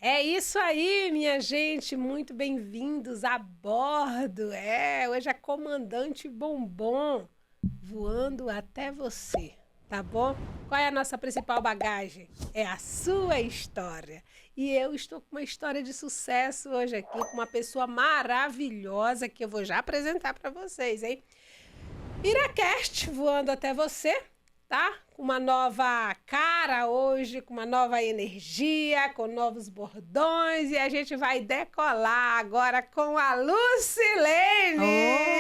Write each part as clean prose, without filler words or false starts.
É isso aí, minha gente, muito bem-vindos a bordo. Hoje é Comandante Bombom voando até você, tá bom? Qual é a nossa principal bagagem? É a sua história. E eu estou com uma história de sucesso hoje aqui, com uma pessoa maravilhosa que eu vou já apresentar para vocês, hein? Iracast voando até você, tá? Com uma nova cara hoje, com uma nova energia, com novos bordões e a gente vai decolar agora com a Lucilene.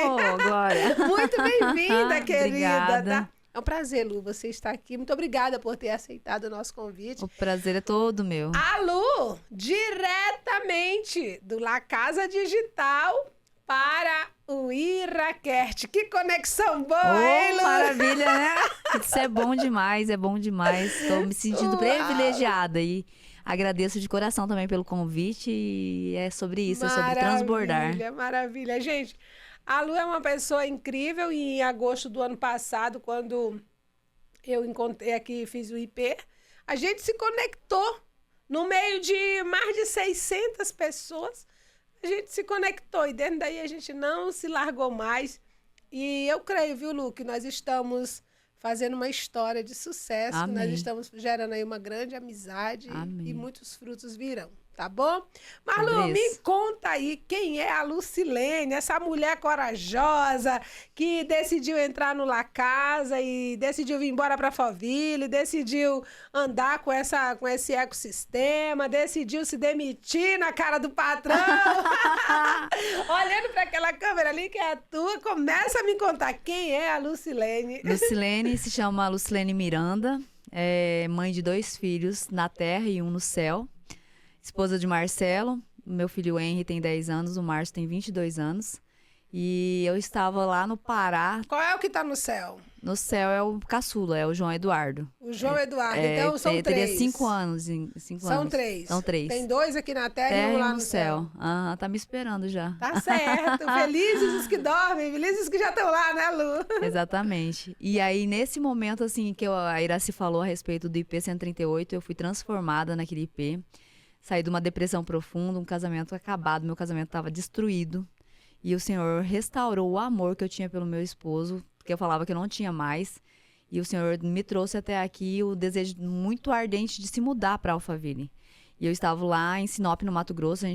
Oh, Glória! Muito bem-vinda, querida, Obrigada. tá? É um prazer, Lu, você estar aqui. Muito obrigada por ter aceitado o nosso convite. O prazer é todo meu. A Lu, diretamente do La Casa Digital para o Iracast. Que conexão boa, hein, Lu? Maravilha, né? Isso é bom demais, é bom demais. Estou me sentindo privilegiada e agradeço de coração também pelo convite. E é sobre isso, é sobre transbordar. Maravilha, maravilha. Gente, a Lu é uma pessoa incrível e em agosto do ano passado, quando eu encontrei aqui e fiz o IP, a gente se conectou no meio de mais de 600 pessoas. A gente se conectou e dentro daí a gente não se largou mais. E eu creio, viu, Lu, que nós estamos fazendo uma história de sucesso, que nós Amém. estamos gerando aí uma grande amizade Amém. e muitos frutos virão, tá bom? Mas, Lu, Sobre me isso. conta aí quem é a Lucilene, essa mulher corajosa que decidiu entrar no La Casa e decidiu vir embora para Alphaville, decidiu andar com esse ecossistema, decidiu se demitir na cara do patrão. Olhando para aquela câmera ali que é a tua, começa a me contar quem é a Lucilene. Lucilene se chama Lucilene Miranda, é mãe de 2 filhos na terra e um no céu. Esposa de Marcelo, meu filho Henry tem 10 anos, o Márcio tem 22 anos. E eu estava lá no Pará, Qual é o que tá no céu? no céu é o caçula, é o João Eduardo. O João Eduardo. Então são teria três. 5 anos. São três. São 3. Tem 2 aqui na terra e Terra um e lá um no no céu. céu. Aham, tá me esperando já. Tá certo. Felizes os que dormem, felizes os que já estão lá, né, Lu? Exatamente. E aí, nesse momento, assim, que a Iraci falou a respeito do IP 138, eu fui transformada naquele IP. Saí de uma depressão profunda, um casamento acabado, meu casamento estava destruído. E o Senhor restaurou o amor que eu tinha pelo meu esposo, que eu falava que eu não tinha mais. E o Senhor me trouxe até aqui o desejo muito ardente de se mudar para Alphaville. E eu estava lá em Sinop, no Mato Grosso,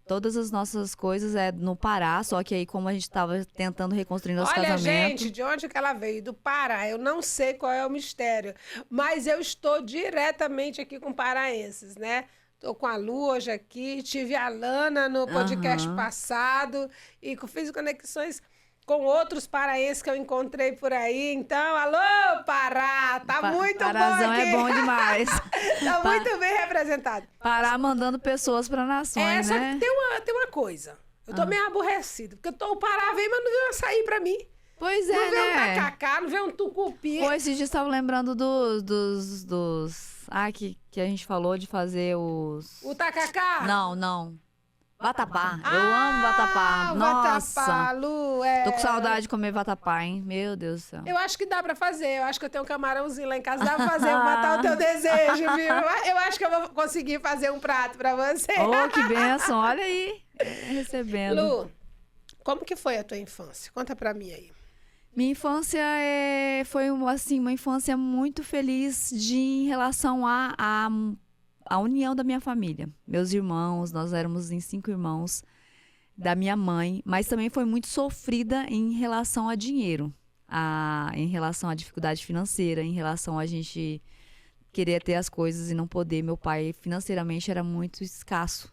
todas as nossas coisas é no Pará, só que aí como a gente estava tentando reconstruir nosso Olha, casamento... gente, de onde que ela veio? Do Pará. Eu não sei qual é o mistério, mas eu estou diretamente aqui com paraenses, né? Tô com a Lu hoje aqui, tive a Lana no podcast Aham. passado e fiz conexões com outros paraenses que eu encontrei por aí. Então, alô, Pará! Tá muito bom Parazão aqui. é bom demais. Tá muito bem representado. Pará mandando pessoas para nações, Só né? que tem uma coisa. Eu tô meio aborrecida, porque o Pará veio, mas não veio um açaí pra mim. Pois Não é, veio um né? tacacá, não veio um tucupi. Pô, esses dias estava lembrando dos... Ah, que a gente falou de fazer os... O tacacá? Não. Vatapá. Eu amo vatapá. O Nossa. vatapá, Lu, Tô com saudade de comer vatapá, hein? Meu Deus do céu. Eu acho que dá pra fazer. Eu acho que eu tenho um camarãozinho lá em casa. Dá pra fazer, matar o teu desejo, viu? Eu acho que eu vou conseguir fazer um prato pra você. Oh, que bênção. Olha aí. Recebendo. Lu, como que foi a tua infância? Conta pra mim aí. Minha infância foi uma infância muito feliz em relação à união da minha família. Meus irmãos, nós éramos em 5 irmãos da minha mãe, mas também foi muito sofrida em relação a dinheiro, em relação à dificuldade financeira, em relação a gente querer ter as coisas e não poder. Meu pai financeiramente era muito escasso.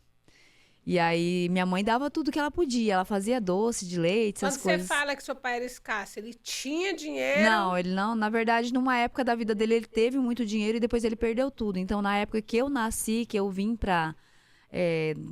E aí, minha mãe dava tudo que ela podia. Ela fazia doce de leite, essas Quando coisas. você fala que seu pai era escasso, ele tinha dinheiro? Não, ele não. Na verdade, numa época da vida dele, ele teve muito dinheiro e depois ele perdeu tudo. Então, na época que eu nasci, que eu vim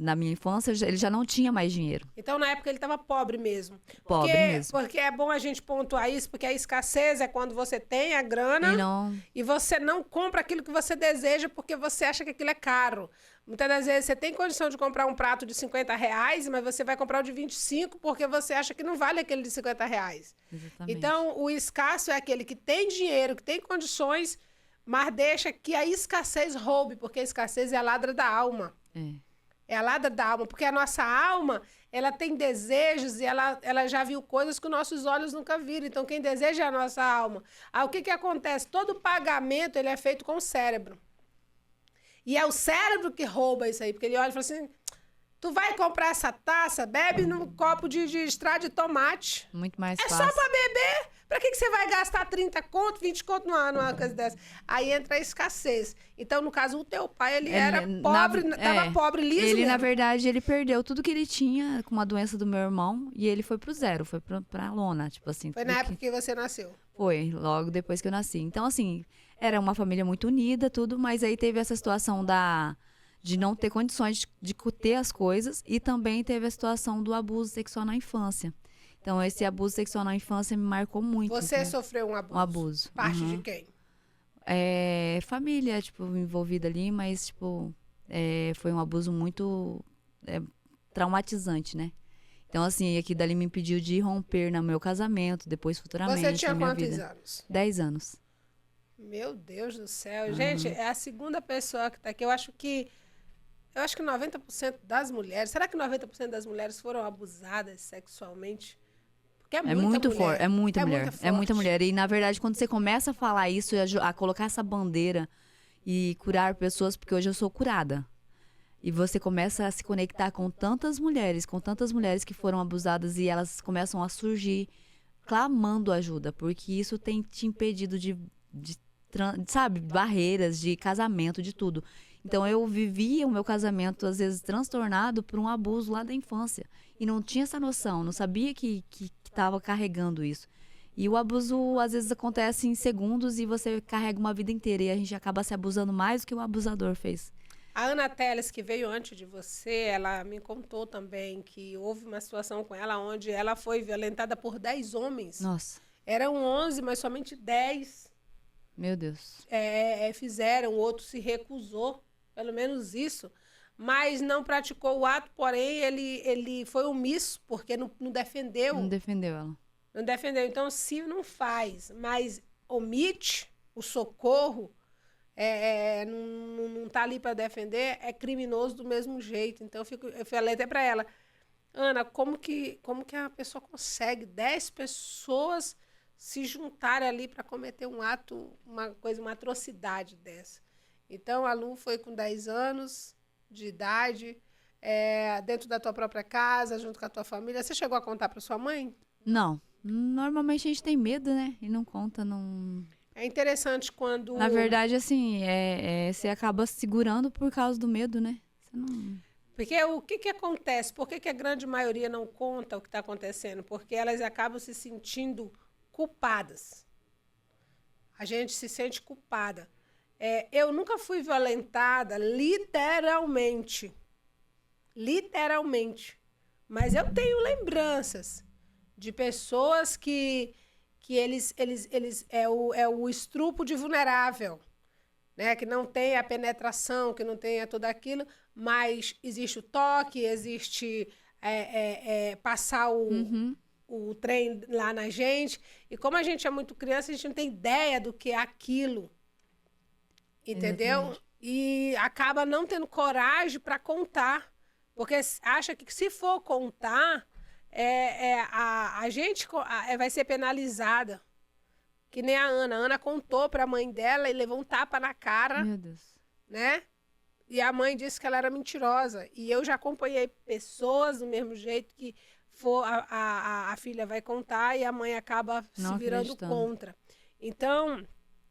na minha infância, ele já não tinha mais dinheiro. Então, na época, ele estava pobre mesmo. Pobre mesmo. Porque é bom a gente pontuar isso, porque a escassez é quando você tem a grana e você não compra aquilo que você deseja porque você acha que aquilo é caro. Muitas das vezes você tem condição de comprar um prato de R$50, mas você vai comprar o de 25 porque você acha que não vale aquele de R$50. Exatamente. Então, o escasso é aquele que tem dinheiro, que tem condições, mas deixa que a escassez roube, porque a escassez é a ladra da alma. É. É a ladra da alma, porque a nossa alma, ela tem desejos e ela já viu coisas que os nossos olhos nunca viram. Então, quem deseja é a nossa alma. O que acontece? Todo pagamento, ele é feito com o cérebro. E é o cérebro que rouba isso aí, porque ele olha e fala assim, tu vai comprar essa taça, bebe num copo de extrato de tomate. Muito mais É fácil. só pra beber. Pra que você vai gastar 30 conto, 20 conto numa coisa dessa? Aí entra a escassez. Então, no caso, o teu pai, ele era pobre, tava pobre, liso Ele, mesmo. na verdade, ele perdeu tudo que ele tinha com uma doença do meu irmão e ele foi pro zero, foi pra lona, tipo assim. Foi na época que você nasceu. Foi, logo depois que eu nasci. Então, assim, era uma família muito unida, tudo, mas aí teve essa situação de não ter condições de ter as coisas e também teve a situação do abuso sexual na infância. Então, esse abuso sexual na infância me marcou muito. Você sofreu um abuso? Um abuso. Parte de quem? Família, tipo, envolvida ali, mas, tipo, foi um abuso muito traumatizante, né? Então, assim, aqui dali me impediu de romper no meu casamento, depois futuramente. Você tinha na minha quantos vida. anos? 10 anos. Meu Deus do céu. Gente, é a segunda pessoa que tá aqui. Eu acho que 90% das mulheres... Será que 90% das mulheres foram abusadas sexualmente? Porque É muito forte, é muita mulher. muito É muita forte. mulher. E, na verdade, quando você começa a falar isso, a colocar essa bandeira e curar pessoas, porque hoje eu sou curada. E você começa a se conectar com tantas mulheres que foram abusadas e elas começam a surgir clamando ajuda, porque isso tem te impedido sabe, barreiras de casamento, de tudo. Então, eu vivia o meu casamento, às vezes, transtornado por um abuso lá da infância. E não tinha essa noção, não sabia que estava carregando isso. E o abuso, às vezes, acontece em segundos e você carrega uma vida inteira. E a gente acaba se abusando mais do que o abusador fez. A Ana Teles, que veio antes de você, ela me contou também que houve uma situação com ela onde ela foi violentada por 10 homens. Nossa, Eram 11, mas somente 10 meu Deus. fizeram. O outro se recusou, pelo menos isso. Mas não praticou o ato, porém, ele foi omisso, porque não defendeu. Não defendeu ela. Não defendeu. Então, se não faz, mas omite o socorro, não está ali para defender, é criminoso do mesmo jeito. Então, eu falei até para ela, Ana, como que a pessoa consegue 10 pessoas se juntarem ali para cometer um ato, uma atrocidade dessa? Então, a Lu foi com 10 anos de idade, dentro da tua própria casa, junto com a tua família. Você chegou a contar para sua mãe? Não. Normalmente a gente tem medo, né? E não conta, não... É interessante quando... Na verdade, assim, você acaba se segurando por causa do medo, né? Você não... Porque o que acontece? Por que a grande maioria não conta o que está acontecendo? Porque elas acabam se sentindo culpadas. A gente se sente culpada. Eu nunca fui violentada, literalmente. Literalmente. Mas eu tenho lembranças de pessoas que eles o estrupo de vulnerável, né? Que não tem a penetração, que não tem tudo aquilo, mas existe o toque, existe passar o trem lá na gente. E como a gente é muito criança, a gente não tem ideia do que é aquilo. Entendeu? Exatamente. E acaba não tendo coragem para contar. Porque acha que se for contar, a gente vai ser penalizada. Que nem a Ana. A Ana contou para a mãe dela e levou um tapa na cara. Meu Deus. Né? E a mãe disse que ela era mentirosa. E eu já acompanhei pessoas do mesmo jeito que a filha vai contar e a mãe acaba se virando contra. Então...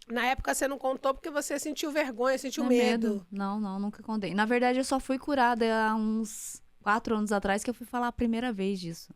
Na época você não contou porque você sentiu vergonha, sentiu medo. Não, nunca contei. Na verdade, eu só fui curada há uns 4 anos atrás que eu fui falar a primeira vez disso.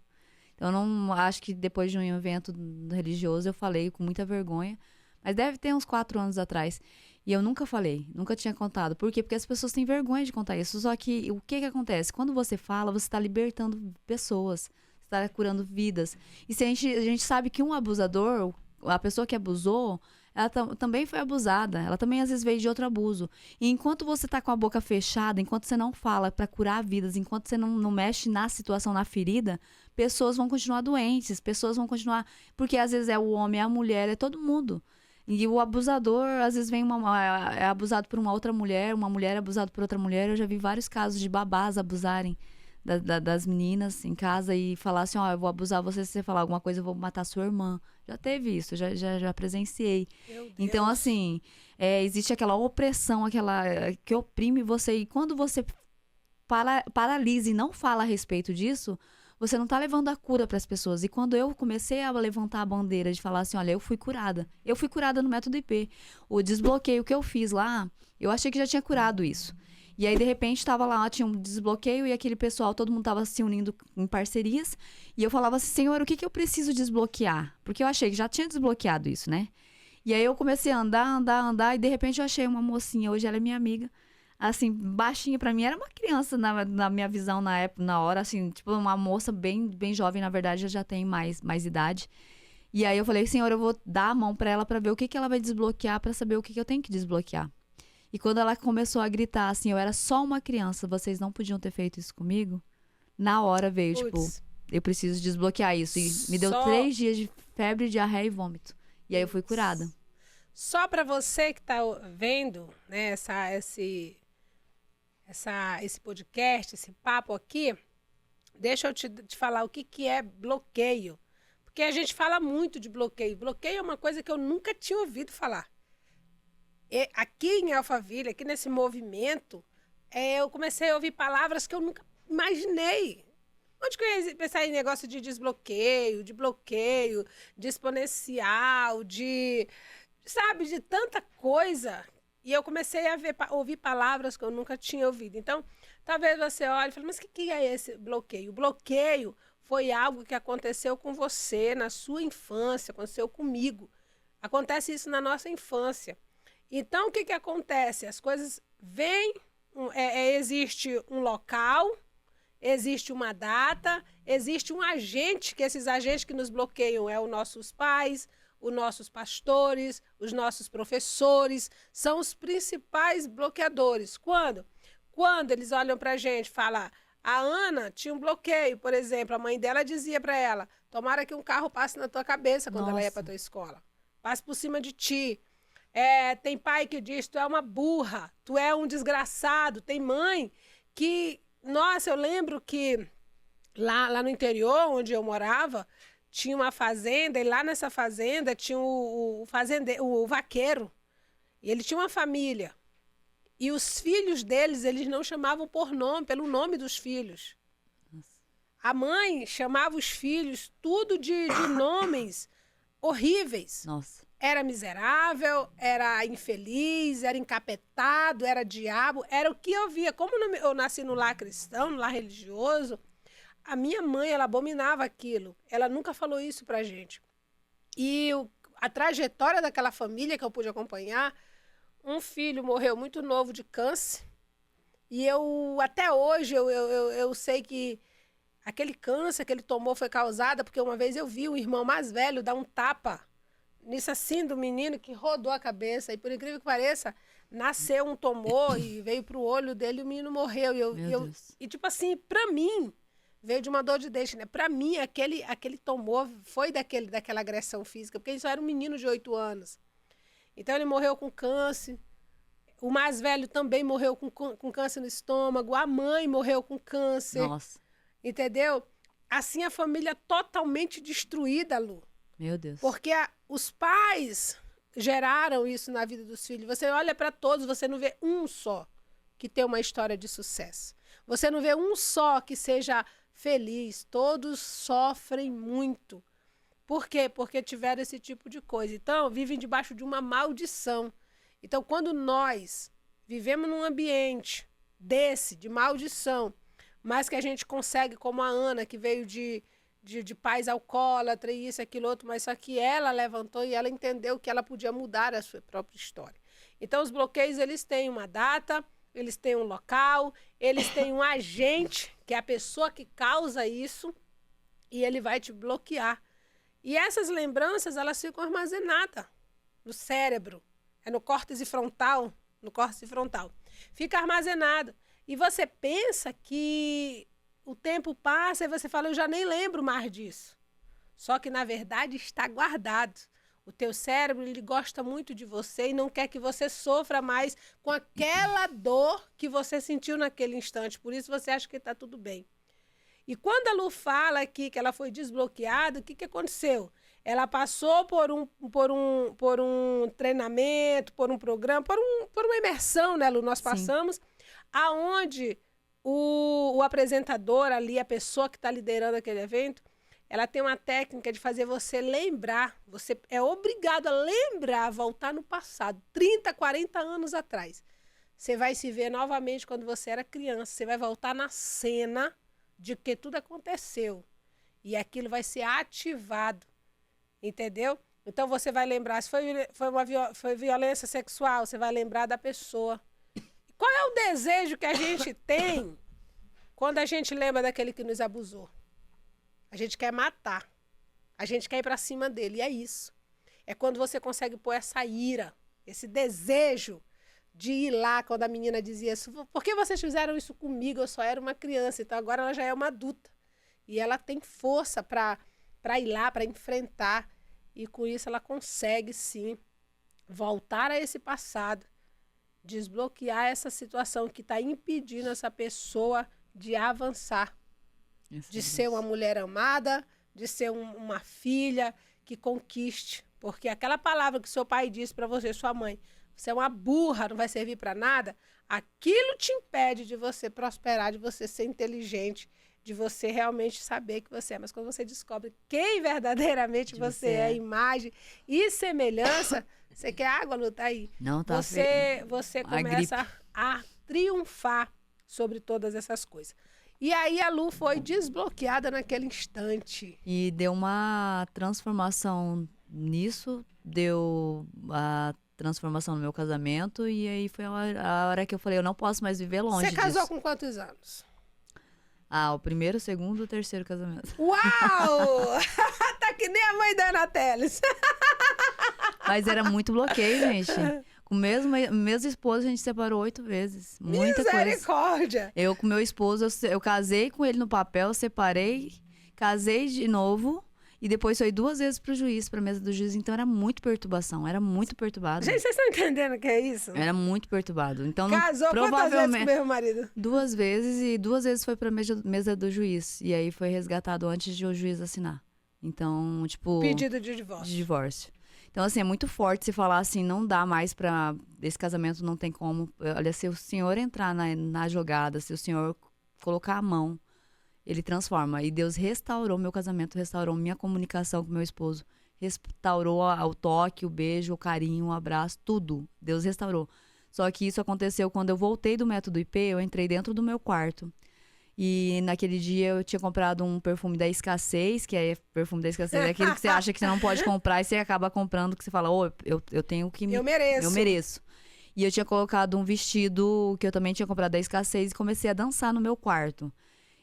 Então, eu não acho que depois de um evento religioso eu falei com muita vergonha. Mas deve ter uns 4 anos atrás. E eu nunca falei, nunca tinha contado. Por quê? Porque as pessoas têm vergonha de contar isso. Só que o que acontece? Quando você fala, você está libertando pessoas. Você está curando vidas. E se a gente sabe que um abusador, a pessoa que abusou... ela também foi abusada, ela também às vezes veio de outro abuso. E enquanto você tá com a boca fechada, enquanto você não fala para curar vidas, enquanto você não mexe na situação, na ferida, pessoas vão continuar doentes, pessoas vão continuar... Porque às vezes é o homem, é a mulher, é todo mundo. E o abusador, às vezes, é abusado por uma outra mulher, uma mulher é abusada por outra mulher. Eu já vi vários casos de babás abusarem das meninas em casa e falar assim, ó, eu vou abusar você, se você falar alguma coisa, eu vou matar sua irmã. Já teve isso, já presenciei. Então, assim, existe aquela opressão, aquela que oprime você. E quando você paralisa e não fala a respeito disso, você não tá levando a cura para as pessoas. E quando eu comecei a levantar a bandeira de falar assim, olha, eu fui curada. Eu fui curada no método IP. O desbloqueio que eu fiz lá, eu achei que já tinha curado isso. E aí, de repente, tava lá, tinha um desbloqueio e aquele pessoal, todo mundo tava se unindo em parcerias. E eu falava assim, Senhor, o que eu preciso desbloquear? Porque eu achei que já tinha desbloqueado isso, né? E aí eu comecei a andar, e de repente eu achei uma mocinha, hoje ela é minha amiga, assim, baixinha pra mim, era uma criança na minha visão na época, na hora, assim, tipo, uma moça bem jovem, na verdade, já tem mais idade. E aí eu falei, Senhor, eu vou dar a mão pra ela pra ver o que ela vai desbloquear, pra saber o que eu tenho que desbloquear. E quando ela começou a gritar, assim, eu era só uma criança, vocês não podiam ter feito isso comigo? Na hora veio, tipo, eu preciso desbloquear isso. E me deu 3 dias de febre, diarreia e vômito. E aí eu fui curada. Só pra você que tá vendo, né, esse podcast, esse papo aqui, deixa eu te falar o que é bloqueio. Porque a gente fala muito de bloqueio. Bloqueio é uma coisa que eu nunca tinha ouvido falar. E aqui em Alphaville, aqui nesse movimento, eu comecei a ouvir palavras que eu nunca imaginei. Onde que eu ia pensar em negócio de desbloqueio, de bloqueio, de exponencial, sabe, de tanta coisa. E eu comecei a ouvir palavras que eu nunca tinha ouvido. Então, talvez você olhe e fale, mas o que é esse bloqueio? O bloqueio foi algo que aconteceu com você na sua infância, aconteceu comigo. Acontece isso na nossa infância. Então, o que acontece? As coisas vêm, existe um local, existe uma data, existe um agente, que esses agentes que nos bloqueiam os nossos pais, os nossos pastores, os nossos professores, são os principais bloqueadores. Quando? Quando eles olham para a gente e falam, a Ana tinha um bloqueio, por exemplo, a mãe dela dizia para ela, tomara que um carro passe na tua cabeça quando ela ia para a tua escola, passe por cima de ti. Tem pai que diz, tu é uma burra, tu é um desgraçado. Tem mãe que, nossa, eu lembro que lá no interior, onde eu morava, tinha uma fazenda, e lá nessa fazenda tinha o vaqueiro. E ele tinha uma família. E os filhos deles, eles não chamavam por nome, pelo nome dos filhos. Nossa. A mãe chamava os filhos tudo de nomes horríveis. Nossa. Era miserável, era infeliz, era encapetado, era diabo, era o que eu via. Como eu nasci no lar cristão, no lar religioso, a minha mãe, ela abominava aquilo. Ela nunca falou isso pra gente. E a trajetória daquela família que eu pude acompanhar, um filho morreu muito novo de câncer. E até hoje, eu sei que aquele câncer que ele tomou foi causado porque uma vez eu vi o irmão mais velho dar um tapa nisso assim do menino que rodou a cabeça. E por incrível que pareça, nasceu um tumor e veio pro olho dele e o menino morreu. E tipo assim, pra mim, veio de uma dor de dente, né? Pra mim, aquele tumor foi daquela agressão física, porque ele só era um menino de 8 anos. Então ele morreu com câncer. O mais velho também morreu com câncer no estômago. A mãe morreu com câncer. Nossa. Entendeu? Assim, a família totalmente destruída, Lu. Meu Deus. Porque os pais geraram isso na vida dos filhos. Você olha para todos, você não vê um só que tem uma história de sucesso. Você não vê um só que seja feliz. Todos sofrem muito. Por quê? Porque tiveram esse tipo de coisa. Então, vivem debaixo de uma maldição. Então, quando nós vivemos num ambiente de maldição, mas que a gente consegue, como a Ana, que veio de pais alcoólatras, isso, aquilo, outro, mas só que ela levantou e ela entendeu que ela podia mudar a sua própria história. Então, os bloqueios, eles têm uma data, eles têm um local, eles têm um agente, que é a pessoa que causa isso, e ele vai te bloquear. E essas lembranças, elas ficam armazenadas no cérebro, no córtex frontal, fica armazenado. E você pensa que o tempo passa e você fala, eu já nem lembro mais disso. Só que, na verdade, está guardado. O teu cérebro, ele gosta muito de você e não quer que você sofra mais com aquela dor que você sentiu naquele instante. Por isso você acha que está tudo bem. E quando a Lu fala aqui que ela foi desbloqueada, o que aconteceu? Ela passou por um treinamento, por um programa, por uma imersão, né, Lu? Nós passamos, aonde o apresentador ali, a pessoa que está liderando aquele evento, ela tem uma técnica de fazer você lembrar. Você é obrigado a lembrar, voltar no passado, 30, 40 anos atrás. Você vai se ver novamente quando você era criança. Você vai voltar na cena de que tudo aconteceu. E aquilo vai ser ativado. Entendeu? Então você vai lembrar, se foi violência sexual, você vai lembrar da pessoa. Qual é o desejo que a gente tem quando a gente lembra daquele que nos abusou? A gente quer matar. A gente quer ir para cima dele. E é isso. É quando você consegue pôr essa ira, esse desejo de ir lá, quando a menina dizia isso. Por que vocês fizeram isso comigo? Eu só era uma criança. Então agora ela já é uma adulta. E ela tem força para ir lá, para enfrentar. E com isso ela consegue, sim, voltar a esse passado, desbloquear essa situação que está impedindo essa pessoa de avançar, de ser uma mulher amada, de ser uma filha que conquiste. Porque aquela palavra que seu pai disse para você, sua mãe, você é uma burra, não vai servir para nada, aquilo te impede de você prosperar, de você ser inteligente, de você realmente saber que você é. Mas quando você descobre quem verdadeiramente você é, imagem e semelhança, você quer água, Lu? Tá aí. Não, tá você começa a triunfar sobre todas essas coisas. E aí a Lu foi desbloqueada naquele instante. E deu uma transformação nisso, deu a transformação no meu casamento, e aí foi a hora que eu falei, eu não posso mais viver longe disso. Você casou com quantos anos? O primeiro, o segundo e o terceiro casamento. Uau! Tá que nem a mãe da Ana Teles. Mas era muito bloqueio, gente. Com o mesmo esposo, a gente separou 8 vezes. Muita Misericórdia! coisa. Eu com meu esposo, eu casei com ele no papel, separei, casei de novo. E depois foi 2 vezes pro juiz, pra mesa do juiz. Então era muito perturbação, era muito perturbado. Gente, vocês estão entendendo o que é isso? Era muito perturbado. Então, casou quantas vezes com o meu marido? 2 vezes, e 2 vezes foi pra mesa do juiz. E aí foi resgatado antes de o juiz assinar. Então, tipo... Pedido de divórcio. De divórcio. Então, assim, é muito forte se falar assim, não dá mais pra... Esse casamento não tem como... Olha, se o senhor entrar na jogada, se o senhor colocar a mão, ele transforma. E Deus restaurou meu casamento, restaurou minha comunicação com meu esposo. Restaurou o toque, o beijo, o carinho, o abraço, tudo. Deus restaurou. Só que isso aconteceu quando eu voltei do método IP, eu entrei dentro do meu quarto. E naquele dia eu tinha comprado um perfume da escassez, que é perfume da escassez, é aquele que você acha que você não pode comprar e você acaba comprando, que você fala, eu tenho que... Eu mereço. Eu mereço. E eu tinha colocado um vestido que eu também tinha comprado da escassez e comecei a dançar no meu quarto.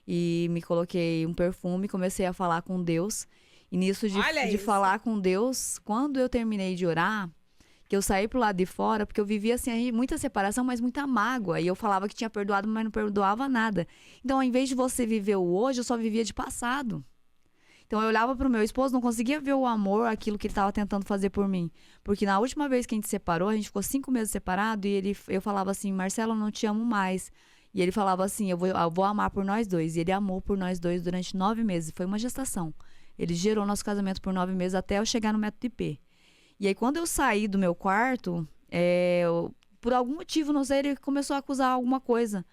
E me coloquei um perfume, comecei a falar com Deus. E nisso de falar com Deus, quando eu terminei de orar, que eu saí pro lado de fora, porque eu vivia assim, muita separação, mas muita mágoa. E eu falava que tinha perdoado, mas não perdoava nada. Então, ao invés de você viver o hoje, eu só vivia de passado. Então, eu olhava pro meu esposo, não conseguia ver o amor, aquilo que ele estava tentando fazer por mim. Porque na última vez que a gente separou, a gente ficou 5 meses separado, e eu falava assim, Marcelo, eu não te amo mais. E ele falava assim, eu vou amar por nós dois. E ele amou por nós dois durante 9 meses. Foi uma gestação. Ele gerou nosso casamento por 9 meses até eu chegar no método IP. E aí, quando eu saí do meu quarto, por algum motivo, não sei, ele começou a acusar alguma coisa.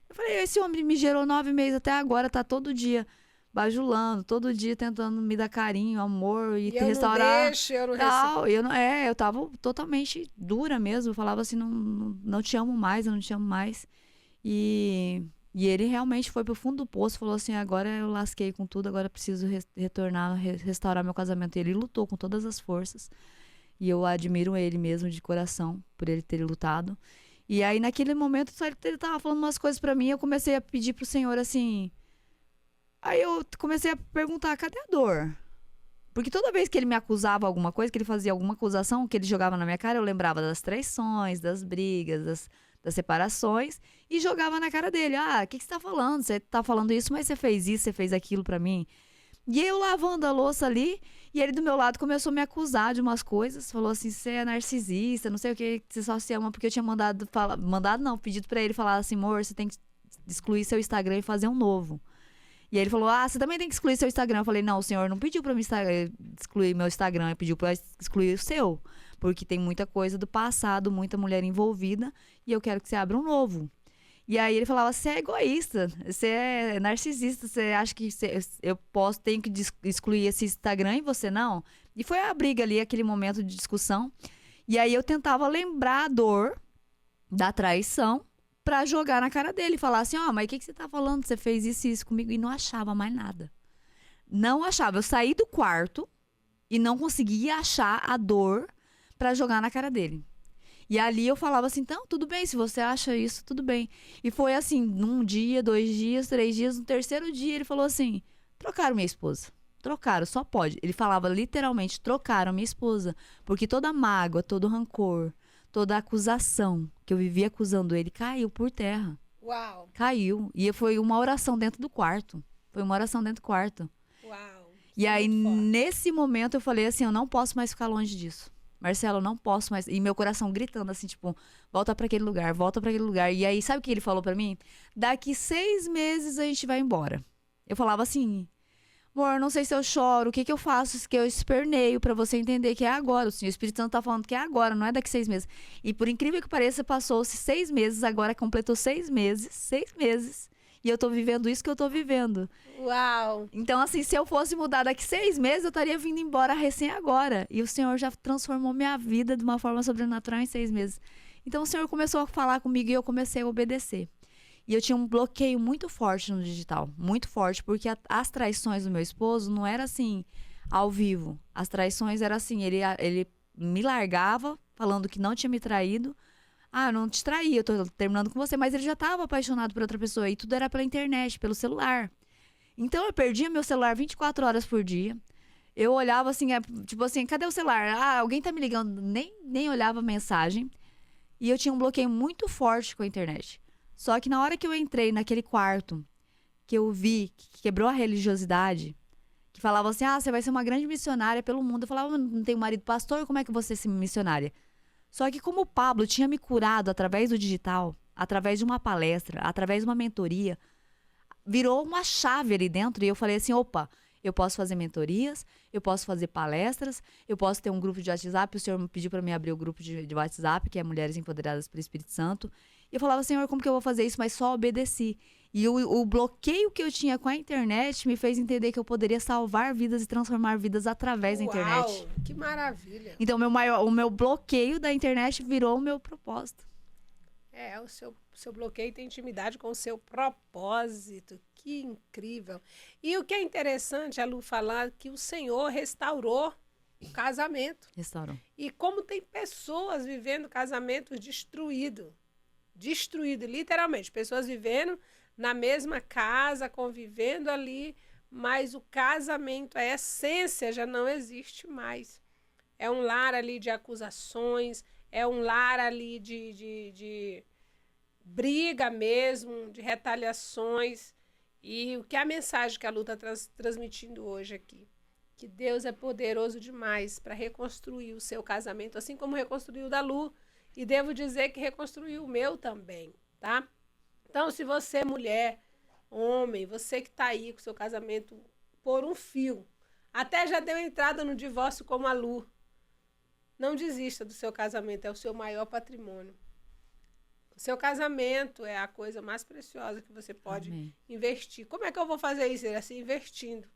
Eu falei, esse homem me gerou 9 meses até agora, tá todo dia bajulando, todo dia tentando me dar carinho, amor e restaurar. Eu tava totalmente dura mesmo. Eu falava assim, não te amo mais, eu não te amo mais. E ele realmente foi pro fundo do poço, falou assim, agora eu lasquei com tudo, agora eu preciso retornar, restaurar meu casamento. E ele lutou com todas as forças. E eu admiro ele mesmo de coração, por ele ter lutado. E aí, naquele momento, ele tava falando umas coisas pra mim, eu comecei a pedir pro Senhor, assim... Aí eu comecei a perguntar, cadê a dor? Porque toda vez que ele me acusava alguma coisa, que ele fazia alguma acusação, que ele jogava na minha cara, eu lembrava das traições, das brigas, das separações, e jogava na cara dele. O que você tá falando? Você tá falando isso, mas você fez isso, você fez aquilo pra mim. E eu lavando a louça ali, e ele do meu lado começou a me acusar de umas coisas. Falou assim, você é narcisista, não sei o que, você só se ama porque eu tinha pedido pra ele falar assim, amor, você tem que excluir seu Instagram e fazer um novo. E aí ele falou, você também tem que excluir seu Instagram. Eu falei, não, o senhor não pediu pra me excluir meu Instagram, ele pediu pra excluir o seu. Porque tem muita coisa do passado, muita mulher envolvida, e eu quero que você abra um novo. E aí ele falava, você é egoísta, você é narcisista, você acha que tenho que excluir esse Instagram e você não? E foi a briga ali, aquele momento de discussão. E aí eu tentava lembrar a dor da traição pra jogar na cara dele. Falar assim, mas o que você tá falando? Você fez isso e isso comigo. E não achava mais nada. Não achava. Eu saí do quarto e não conseguia achar a dor pra jogar na cara dele. E ali eu falava assim, então, tudo bem, se você acha isso, tudo bem. E foi assim, num dia, 2 dias, 3 dias, no terceiro dia ele falou assim, trocaram minha esposa. Trocaram, só pode. Ele falava literalmente, trocaram minha esposa. Porque toda mágoa, todo rancor, toda acusação que eu vivia acusando ele caiu por terra. Uau! Caiu. E foi uma oração dentro do quarto. Foi uma oração dentro do quarto. Uau! E aí, nesse momento, eu falei assim, eu não posso mais ficar longe disso. Marcelo, eu não posso mais. E meu coração gritando assim, tipo, volta pra aquele lugar, volta pra aquele lugar. E aí, sabe o que ele falou pra mim? Daqui 6 meses a gente vai embora. Eu falava assim, amor, não sei se eu choro, o que eu faço? Que eu esperneio pra você entender que é agora. O Senhor Espírito Santo tá falando que é agora, não é daqui 6 meses. E por incrível que pareça, passou-se 6 meses, agora completou 6 meses. 6 meses. E eu tô vivendo isso que eu tô vivendo. Uau! Então, assim, se eu fosse mudar daqui 6 meses, eu estaria vindo embora recém agora. E o Senhor já transformou minha vida de uma forma sobrenatural em 6 meses. Então, o Senhor começou a falar comigo e eu comecei a obedecer. E eu tinha um bloqueio muito forte no digital. Muito forte, porque as traições do meu esposo não era assim, ao vivo. As traições eram assim, ele me largava, falando que não tinha me traído. Eu não te traí, eu tô terminando com você. Mas ele já estava apaixonado por outra pessoa. E tudo era pela internet, pelo celular. Então, eu perdia meu celular 24 horas por dia. Eu olhava assim, tipo assim, cadê o celular? Alguém tá me ligando. Nem olhava a mensagem. E eu tinha um bloqueio muito forte com a internet. Só que na hora que eu entrei naquele quarto, que eu vi que quebrou a religiosidade, que falava assim, você vai ser uma grande missionária pelo mundo. Eu falava, não tenho marido pastor, como é que eu vou ser missionária? Só que como o Pablo tinha me curado através do digital, através de uma palestra, através de uma mentoria, virou uma chave ali dentro e eu falei assim, opa, eu posso fazer mentorias, eu posso fazer palestras, eu posso ter um grupo de WhatsApp, o Senhor me pediu para mim abrir o grupo de WhatsApp, que é Mulheres Empoderadas pelo Espírito Santo. E eu falava, Senhor, como que eu vou fazer isso? Mas só obedeci. E o bloqueio que eu tinha com a internet me fez entender que eu poderia salvar vidas e transformar vidas através da internet. Uau, que maravilha. Então, o meu bloqueio da internet virou o meu propósito. O seu bloqueio tem intimidade com o seu propósito. Que incrível. E o que é interessante, a Lu falar que o Senhor restaurou o casamento. Restaurou. E como tem pessoas vivendo casamentos destruídos. Destruído, literalmente. Pessoas vivendo na mesma casa, convivendo ali, mas o casamento, a essência já não existe mais. É um lar ali de acusações, é um lar ali de briga mesmo, de retaliações. E o que é a mensagem que a Lu está transmitindo hoje aqui? Que Deus é poderoso demais para reconstruir o seu casamento, assim como reconstruiu o da Lu. E devo dizer que reconstruiu o meu também, tá? Então, se você, mulher, homem, você que está aí com o seu casamento por um fio, até já deu entrada no divórcio como a Lu, não desista do seu casamento, é o seu maior patrimônio. O seu casamento é a coisa mais preciosa que você pode investir. Como é que eu vou fazer isso? É assim, investindo.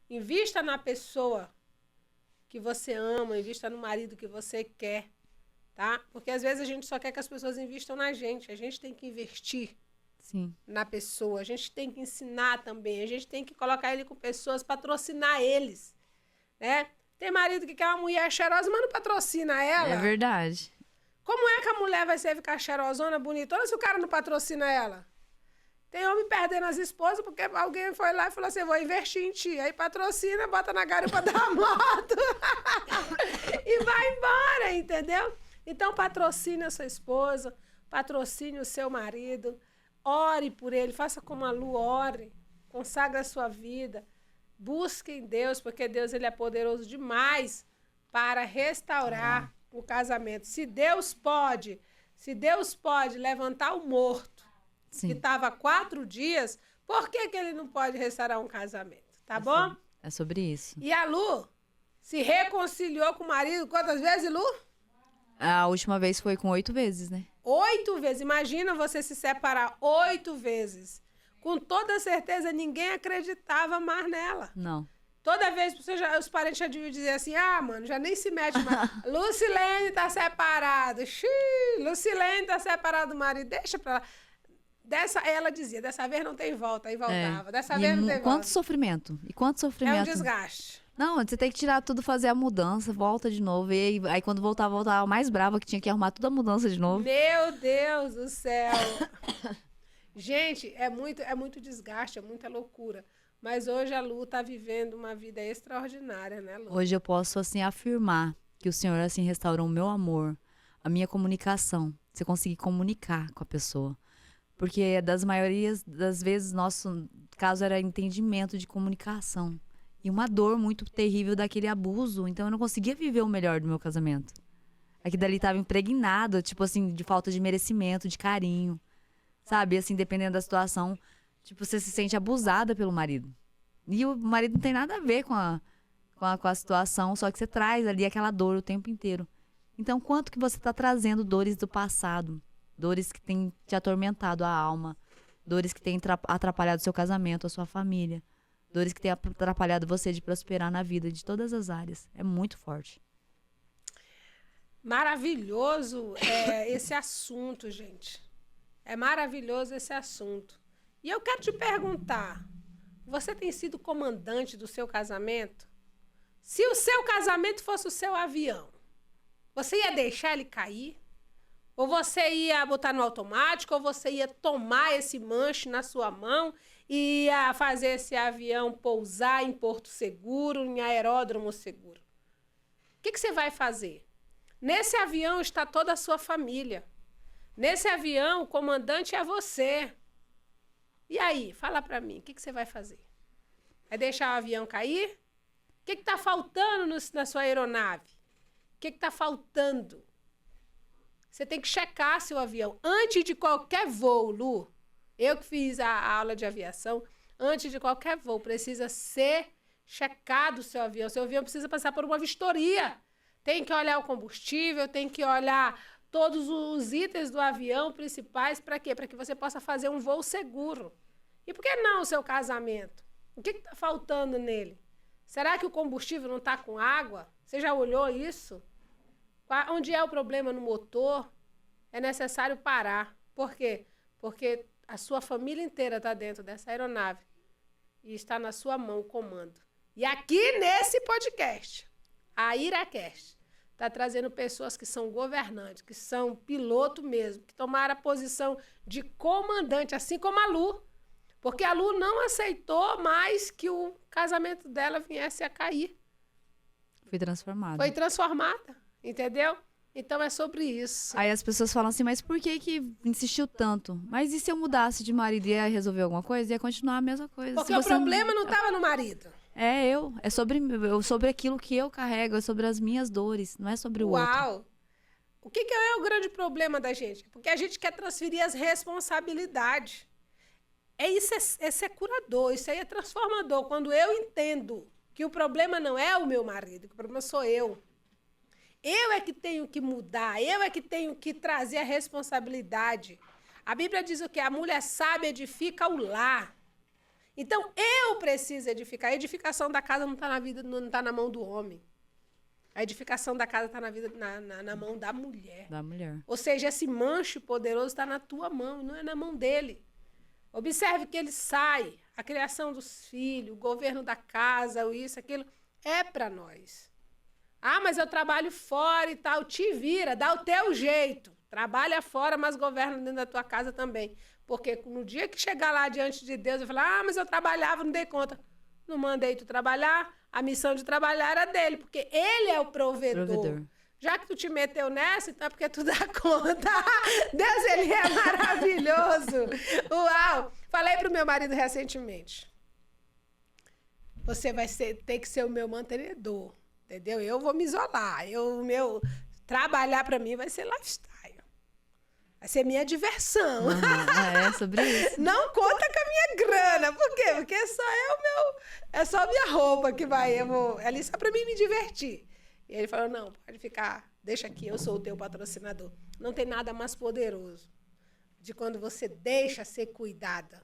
Invista na pessoa que você ama, invista no marido que você quer. Tá? Porque às vezes a gente só quer que as pessoas investam na gente. A gente tem que investir na pessoa. A gente tem que ensinar também. A gente tem que colocar ele com pessoas, patrocinar eles. Né? Tem marido que quer uma mulher cheirosa, mas não patrocina ela. É verdade. Como é que a mulher vai ficar cheirosona, bonitona, se o cara não patrocina ela? Tem homem perdendo as esposas porque alguém foi lá e falou assim, vou investir em ti. Aí patrocina, bota na garupa da moto e vai embora, entendeu? Então, patrocine a sua esposa, patrocine o seu marido, ore por ele, faça como a Lu, ore, consagre a sua vida, Busquem Deus, porque Deus ele é poderoso demais para restaurar o casamento. Se Deus pode levantar o morto, Sim. que estava há 4 dias, por que ele não pode restaurar um casamento? Tá bom? É sobre isso. E a Lu se reconciliou com o marido quantas vezes, Lu? A última vez foi com 8 vezes, né? 8 vezes. Imagina você se separar 8 vezes. Com toda certeza, ninguém acreditava mais nela. Não. Toda vez, os parentes já deviam dizer assim, mano, já nem se mete mais. Lucilene tá separado. Lucilene tá separado do marido. Deixa pra lá. Ela dizia, dessa vez não tem volta. Aí voltava. Dessa vez não tem volta. Quanto sofrimento. E quanto sofrimento. É um desgaste. Não, você tem que tirar tudo, fazer a mudança, volta de novo. E aí quando voltava mais brava, que tinha que arrumar toda a mudança de novo. Meu Deus do céu. Gente, é muito desgaste, é muita loucura. Mas hoje a Lu tá vivendo uma vida extraordinária, né, Lu? Hoje eu posso, assim, afirmar que o Senhor, assim, restaurou o meu amor, a minha comunicação. Você conseguir comunicar com a pessoa. Porque das maiorias das vezes, nosso caso era entendimento de comunicação. E uma dor muito terrível daquele abuso. Então eu não conseguia viver o melhor do meu casamento. Aquilo dali estava impregnado, tipo assim, de falta de merecimento, de carinho. Sabe, assim, dependendo da situação, tipo, você se sente abusada pelo marido. E o marido não tem nada a ver com a situação, só que você traz ali aquela dor o tempo inteiro. Então, quanto que você está trazendo dores do passado? Dores que têm te atormentado a alma. Dores que têm atrapalhado seu casamento, a sua família. Dores que têm atrapalhado você de prosperar na vida, de todas as áreas. É muito forte. Maravilhoso esse assunto, gente. É maravilhoso esse assunto. E eu quero te perguntar, você tem sido comandante do seu casamento? Se o seu casamento fosse o seu avião, você ia deixar ele cair? Ou você ia botar no automático? Ou você ia tomar esse manche na sua mão e ia fazer esse avião pousar em porto seguro, em aeródromo seguro? O que você vai fazer? Nesse avião está toda a sua família. Nesse avião, o comandante é você. E aí, fala pra mim, o que você vai fazer? Vai deixar o avião cair? O que está faltando na sua aeronave? O que está faltando? Você tem que checar seu avião. Antes de qualquer voo, Lu, eu que fiz a aula de aviação, antes de qualquer voo, precisa ser checado o seu avião. Seu avião precisa passar por uma vistoria. Tem que olhar o combustível, tem que olhar todos os itens do avião principais. Para quê? Para que você possa fazer um voo seguro. E por que não o seu casamento? O que está faltando nele? Será que o combustível não está com água? Você já olhou isso? Onde é o problema no motor? É necessário parar. Por quê? Porque a sua família inteira está dentro dessa aeronave e está na sua mão o comando. E aqui nesse podcast, a IraCast está trazendo pessoas que são governantes, que são piloto mesmo, que tomaram a posição de comandante, assim como a Lu. Porque a Lu não aceitou mais que o casamento dela viesse a cair. Foi transformada. Foi transformada, entendeu? Então é sobre isso. Aí as pessoas falam assim, mas por que insistiu tanto? Mas e se eu mudasse de marido, ia resolver alguma coisa? Ia continuar a mesma coisa. Porque o problema não estava no marido. É sobre aquilo que eu carrego, é sobre as minhas dores, não é sobre o outro. Uau! O que é o grande problema da gente? Porque a gente quer transferir as responsabilidades. Isso é curador, isso aí é transformador. Quando eu entendo que o problema não é o meu marido, que o problema sou eu. Eu é que tenho que mudar, eu é que tenho que trazer a responsabilidade. A Bíblia diz o quê? A mulher sábia edifica o lar. Então, eu preciso edificar. A edificação da casa não está na mão do homem. A edificação da casa está na mão da mulher. Da mulher. Ou seja, esse manche poderoso está na tua mão, não é na mão dele. Observe que ele sai, a criação dos filhos, o governo da casa, isso, aquilo, é para nós. Ah, mas eu trabalho fora e tal, te vira, dá o teu jeito. Trabalha fora, mas governa dentro da tua casa também. Porque no dia que chegar lá diante de Deus, eu falar, mas eu trabalhava, não dei conta. Não mandei tu trabalhar, a missão de trabalhar era dele, porque ele é o provedor. Já que tu te meteu nessa, então é porque tu dá conta. Deus, ele é maravilhoso. Uau! Falei pro meu marido recentemente. você vai ter que ser o meu mantenedor, entendeu? Eu vou me isolar. Trabalhar para mim vai ser lifestyle. Vai ser minha diversão. É sobre isso. Não conta com a minha grana. Por quê? Porque é só a minha roupa que vai. Ali só para mim me divertir. E ele falou, não, pode ficar, deixa aqui, eu sou o teu patrocinador. Não tem nada mais poderoso de quando você deixa ser cuidada.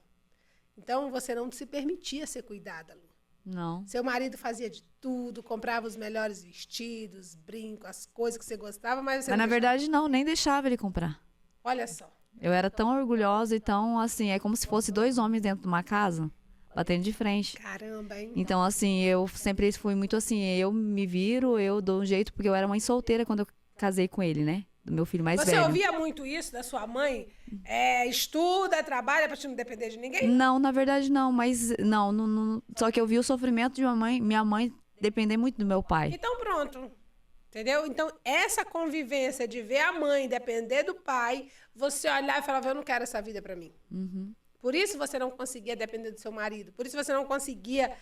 Então, você não se permitia ser cuidada, Lu. Não. Seu marido fazia de tudo, comprava os melhores vestidos, brincos, as coisas que você gostava, mas você Mas não na verdade não, nem deixava ele comprar. Olha só. Eu era tão orgulhosa e tão, assim, é como se fosse dois homens dentro de uma casa, batendo de frente. Caramba, hein? Então, assim, eu sempre fui muito assim, eu me viro, eu dou um jeito, porque eu era mãe solteira quando eu casei com ele, né? Do meu filho mais velho. Você ouvia muito isso da sua mãe? Estuda, trabalha pra te não depender de ninguém? Não, na verdade não, mas não. Só que eu vi o sofrimento de minha mãe depender muito do meu pai. Então pronto, entendeu? Então essa convivência de ver a mãe depender do pai, você olhar e falar, eu não quero essa vida pra mim. Uhum. Por isso você não conseguia depender do seu marido. Por isso você não conseguia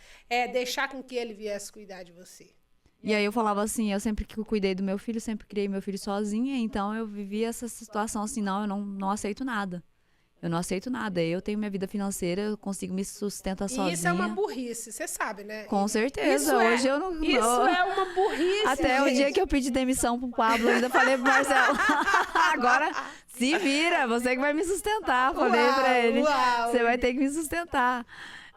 deixar com que ele viesse cuidar de você. E aí eu falava assim, eu sempre que cuidei do meu filho, sempre criei meu filho sozinha, então eu vivia essa situação assim, não, eu não aceito nada. Eu não aceito nada. Eu tenho minha vida financeira, eu consigo me sustentar sozinha. E isso é uma burrice, você sabe, né? Com certeza. Hoje eu não. Isso é uma burrice. Até gente. O dia que eu pedi demissão pro Pablo, eu ainda falei pro Marcelo. Agora se vira, você que vai me sustentar. Falei pra ele. Você vai ter que me sustentar.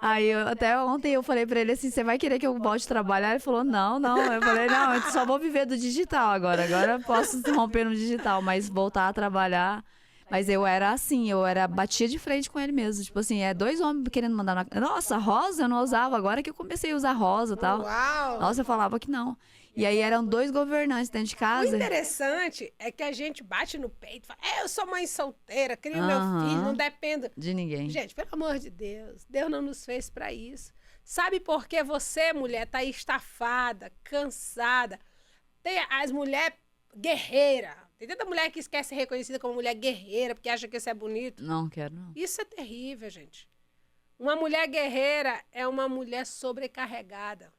Aí, até ontem eu falei pra ele assim, você vai querer que eu volte a trabalhar? Ele falou, não. Eu falei, não, eu só vou viver do digital agora. Agora eu posso romper no digital, mas voltar a trabalhar... Mas eu era assim, batia de frente com ele mesmo. Tipo assim, dois homens querendo mandar na... Nossa, rosa eu não usava, agora que eu comecei a usar rosa e tal. Uau! Nossa, eu falava que não. E aí eram dois governantes dentro de casa. O interessante é que a gente bate no peito e fala, eu sou mãe solteira, crio meu filho, não dependo de ninguém. Gente, pelo amor de Deus, Deus não nos fez pra isso. Sabe por que você, mulher, tá aí estafada, cansada? Tem as mulheres guerreiras. Tem tanta mulher que quer ser reconhecida como mulher guerreira porque acha que isso é bonito. Não quero, não. Isso é terrível, gente. Uma mulher guerreira é uma mulher sobrecarregada,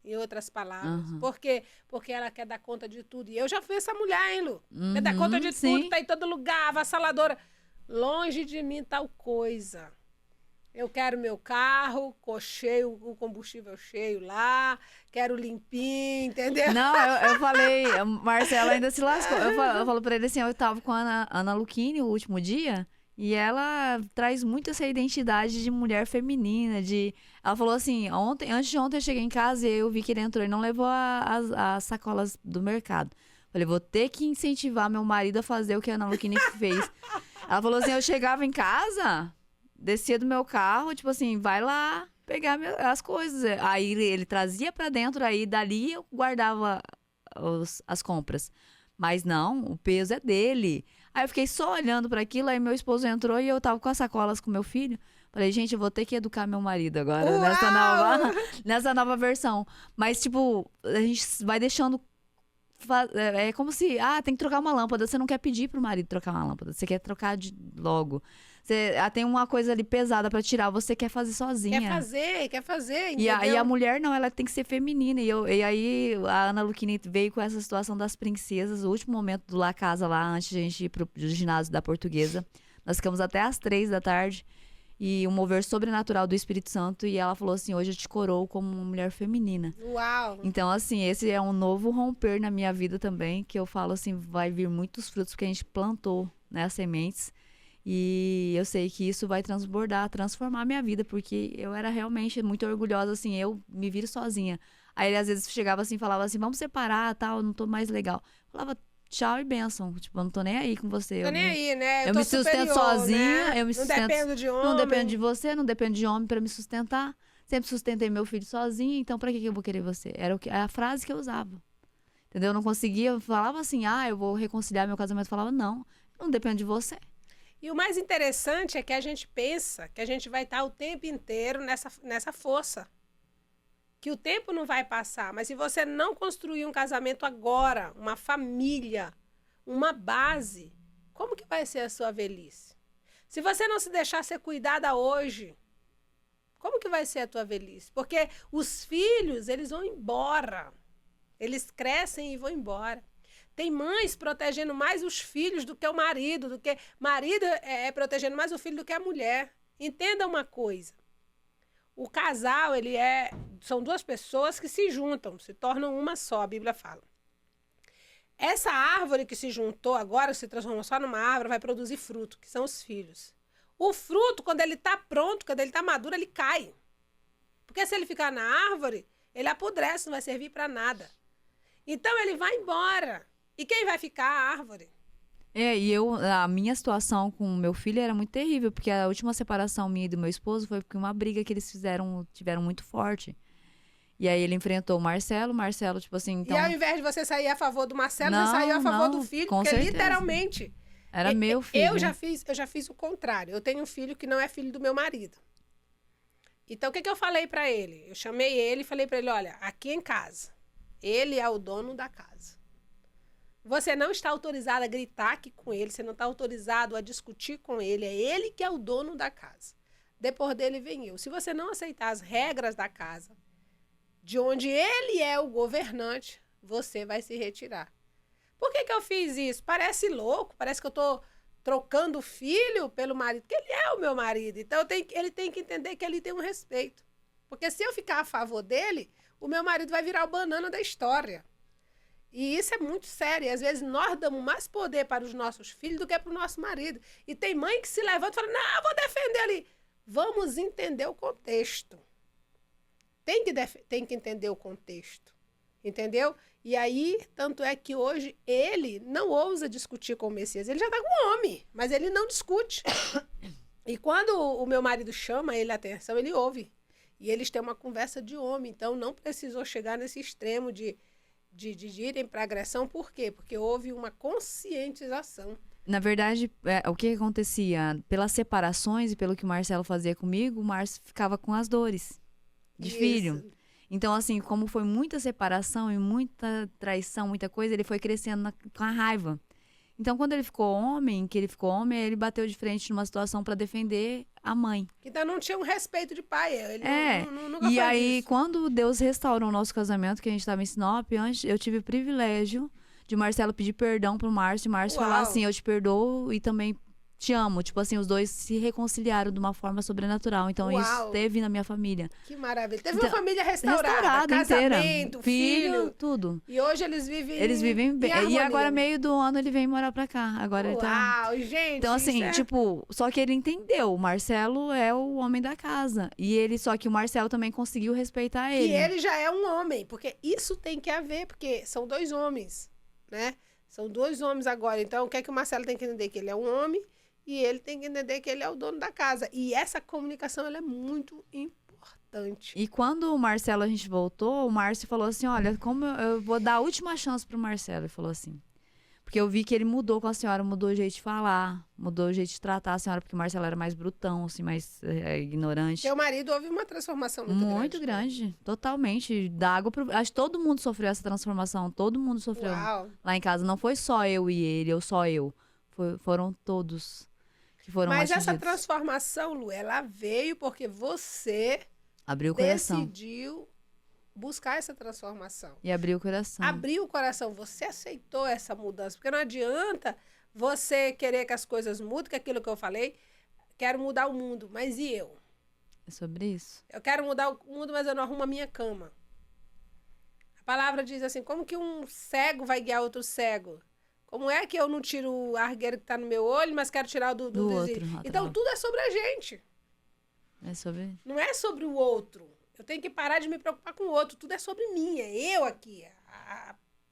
em outras palavras. Por quê? Porque ela quer dar conta de tudo. E eu já fui essa mulher, hein, Lu? Quer dar conta de tudo, tá em todo lugar, avassaladora. Longe de mim tal coisa. Eu quero meu carro, cheio, o combustível cheio lá, quero limpinho, entendeu? Não, eu falei, Marcela ainda se lascou. Eu falo pra ele assim, eu tava com a Ana Luchini o último dia, e ela traz muito essa identidade de mulher feminina, Ela falou assim, antes de ontem eu cheguei em casa e eu vi que ele entrou e não levou as sacolas do mercado. Falei, vou ter que incentivar meu marido a fazer o que a Ana Luchini fez. Ela falou assim, eu chegava em casa... Descia do meu carro, tipo assim, vai lá pegar as coisas. Aí ele trazia pra dentro, aí dali eu guardava as compras. Mas não, o peso é dele. Aí eu fiquei só olhando para aquilo, aí meu esposo entrou e eu tava com as sacolas com meu filho. Falei, gente, eu vou ter que educar meu marido agora, nessa nova versão. Mas, tipo, a gente vai deixando... É como se, tem que trocar uma lâmpada. Você não quer pedir pro marido trocar uma lâmpada, você quer trocar logo. Você tem uma coisa ali pesada pra tirar, você quer fazer sozinha. Quer fazer, entendeu? E a mulher não, ela tem que ser feminina. E aí a Ana Luchini veio com essa situação das princesas, o último momento do La Casa lá, antes de a gente ir pro ginásio da Portuguesa. Nós ficamos até às 3h e um mover sobrenatural do Espírito Santo, e ela falou assim, hoje eu te coroo como uma mulher feminina. Uau! Então, assim, esse é um novo romper na minha vida também, que eu falo assim, vai vir muitos frutos que a gente plantou, né, as sementes, e eu sei que isso vai transformar a minha vida, porque eu era realmente muito orgulhosa, assim, eu me viro sozinha. Aí ele às vezes chegava assim, falava assim, vamos separar, tal, não tô mais legal. Eu falava, tchau e bênção, tipo, eu não tô nem aí com você. Tô nem aí, né? Eu me sustento sozinha, né? eu me sustento. Não dependo de homem. Não dependo de você, não dependo de homem pra me sustentar. Sempre sustentei meu filho sozinha, então pra que eu vou querer você? Era a frase que eu usava. Entendeu? Eu não conseguia, eu falava assim, eu vou reconciliar meu casamento. Eu falava, não dependo de você. E o mais interessante é que a gente pensa que a gente vai estar o tempo inteiro nessa força. Que o tempo não vai passar. Mas se você não construir um casamento agora, uma família, uma base, como que vai ser a sua velhice? Se você não se deixar ser cuidada hoje, como que que vai ser a tua velhice. Porque os filhos, eles vão embora. Eles crescem e vão embora. Tem mães protegendo mais os filhos do que o marido, marido protegendo mais o filho do que a mulher. Entenda uma coisa. O casal, são duas pessoas que se juntam, se tornam uma só, a Bíblia fala. Essa árvore que se juntou agora, se transformou só numa árvore, vai produzir fruto, que são os filhos. O fruto, quando ele está pronto, quando ele está maduro, ele cai. Porque se ele ficar na árvore, ele apodrece, não vai servir para nada. Então ele vai embora. E quem vai ficar? A árvore. E a minha situação com o meu filho era muito terrível, porque a última separação minha e do meu esposo foi porque uma briga que eles tiveram muito forte. E aí ele enfrentou o Marcelo, tipo assim, então... E ao invés de você sair a favor do Marcelo, você saiu a favor do filho, porque certeza. Literalmente... Era meu filho. Eu já fiz o contrário. Eu tenho um filho que não é filho do meu marido. Então, o que eu falei para ele? Eu chamei ele e falei para ele, olha, aqui em casa, ele é o dono da casa. Você não está autorizado a gritar aqui com ele, você não está autorizado a discutir com ele, é ele que é o dono da casa. Depois dele vem eu. Se você não aceitar as regras da casa, de onde ele é o governante, você vai se retirar. Por que eu fiz isso? Parece louco, parece que eu estou trocando o filho pelo marido, porque ele é o meu marido. Então ele tem que entender que ele tem um respeito. Porque se eu ficar a favor dele, o meu marido vai virar o banana da história. E isso é muito sério. E às vezes nós damos mais poder para os nossos filhos do que para o nosso marido. E tem mãe que se levanta e fala, não, eu vou defender ali. Vamos entender o contexto. Tem que entender o contexto. Entendeu? E aí, tanto é que hoje ele não ousa discutir com o Messias. Ele já está com homem, mas ele não discute. E quando o meu marido chama ele a atenção, ele ouve. E eles têm uma conversa de homem. Então, não precisou chegar nesse extremo de irem para agressão. Por quê? Porque houve uma conscientização. Na verdade, o que acontecia? Pelas separações e pelo que o Marcelo fazia comigo, o Márcio ficava com as dores de filho. Então, assim, como foi muita separação e muita traição, muita coisa, ele foi crescendo com a raiva. Então, quando ele ficou homem, ele bateu de frente numa situação para defender a mãe. Então, não tinha um respeito de pai. Ele nunca e foi aí, isso. Quando Deus restaurou o nosso casamento, que a gente estava em Sinop, antes, eu tive o privilégio de Marcelo pedir perdão pro Márcio, e Márcio falar assim, eu te perdoo e também te amo. Tipo assim, os dois se reconciliaram de uma forma sobrenatural. Então, isso teve na minha família. Que maravilha. Teve uma família restaurada casamento, inteira. Filho, tudo. E hoje eles vivem bem. E agora, meio do ano, ele vem morar pra cá. Agora ele tá... gente. Então, assim, só que ele entendeu. O Marcelo é o homem da casa. Só que o Marcelo também conseguiu respeitar ele. E ele já é um homem, porque isso tem que haver, porque são dois homens, né? São dois homens agora. Então, o que é que o Marcelo tem que entender? Que ele é um homem. E ele tem que entender que ele é o dono da casa. E essa comunicação, ela é muito importante. E quando o Marcelo, a gente voltou, o Márcio falou assim, olha, como eu vou dar a última chance pro Marcelo. Ele falou assim. Porque eu vi que ele mudou com a senhora, mudou o jeito de falar, mudou o jeito de tratar a senhora, porque o Marcelo era mais brutão, assim, mais ignorante. Seu marido houve uma transformação muito grande. Totalmente. Da água pro... Acho que todo mundo sofreu essa transformação. Todo mundo sofreu. Uau. Lá em casa. Não foi só eu e ele, ou só eu. Foram todos. Mas essa transformação, Lu, ela veio porque você abriu o coração. Decidiu buscar essa transformação. E abriu o coração. Abriu o coração. Você aceitou essa mudança. Porque não adianta você querer que as coisas mudem, que é aquilo que eu falei, quero mudar o mundo, mas e eu? É sobre isso. Eu quero mudar o mundo, mas eu não arrumo a minha cama. A palavra diz assim, como que um cego vai guiar outro cego? Como é que eu não tiro o argueiro que está no meu olho, mas quero tirar do outro? Então, tudo é sobre a gente. É sobre... Não é sobre o outro. Eu tenho que parar de me preocupar com o outro. Tudo é sobre mim, é eu aqui.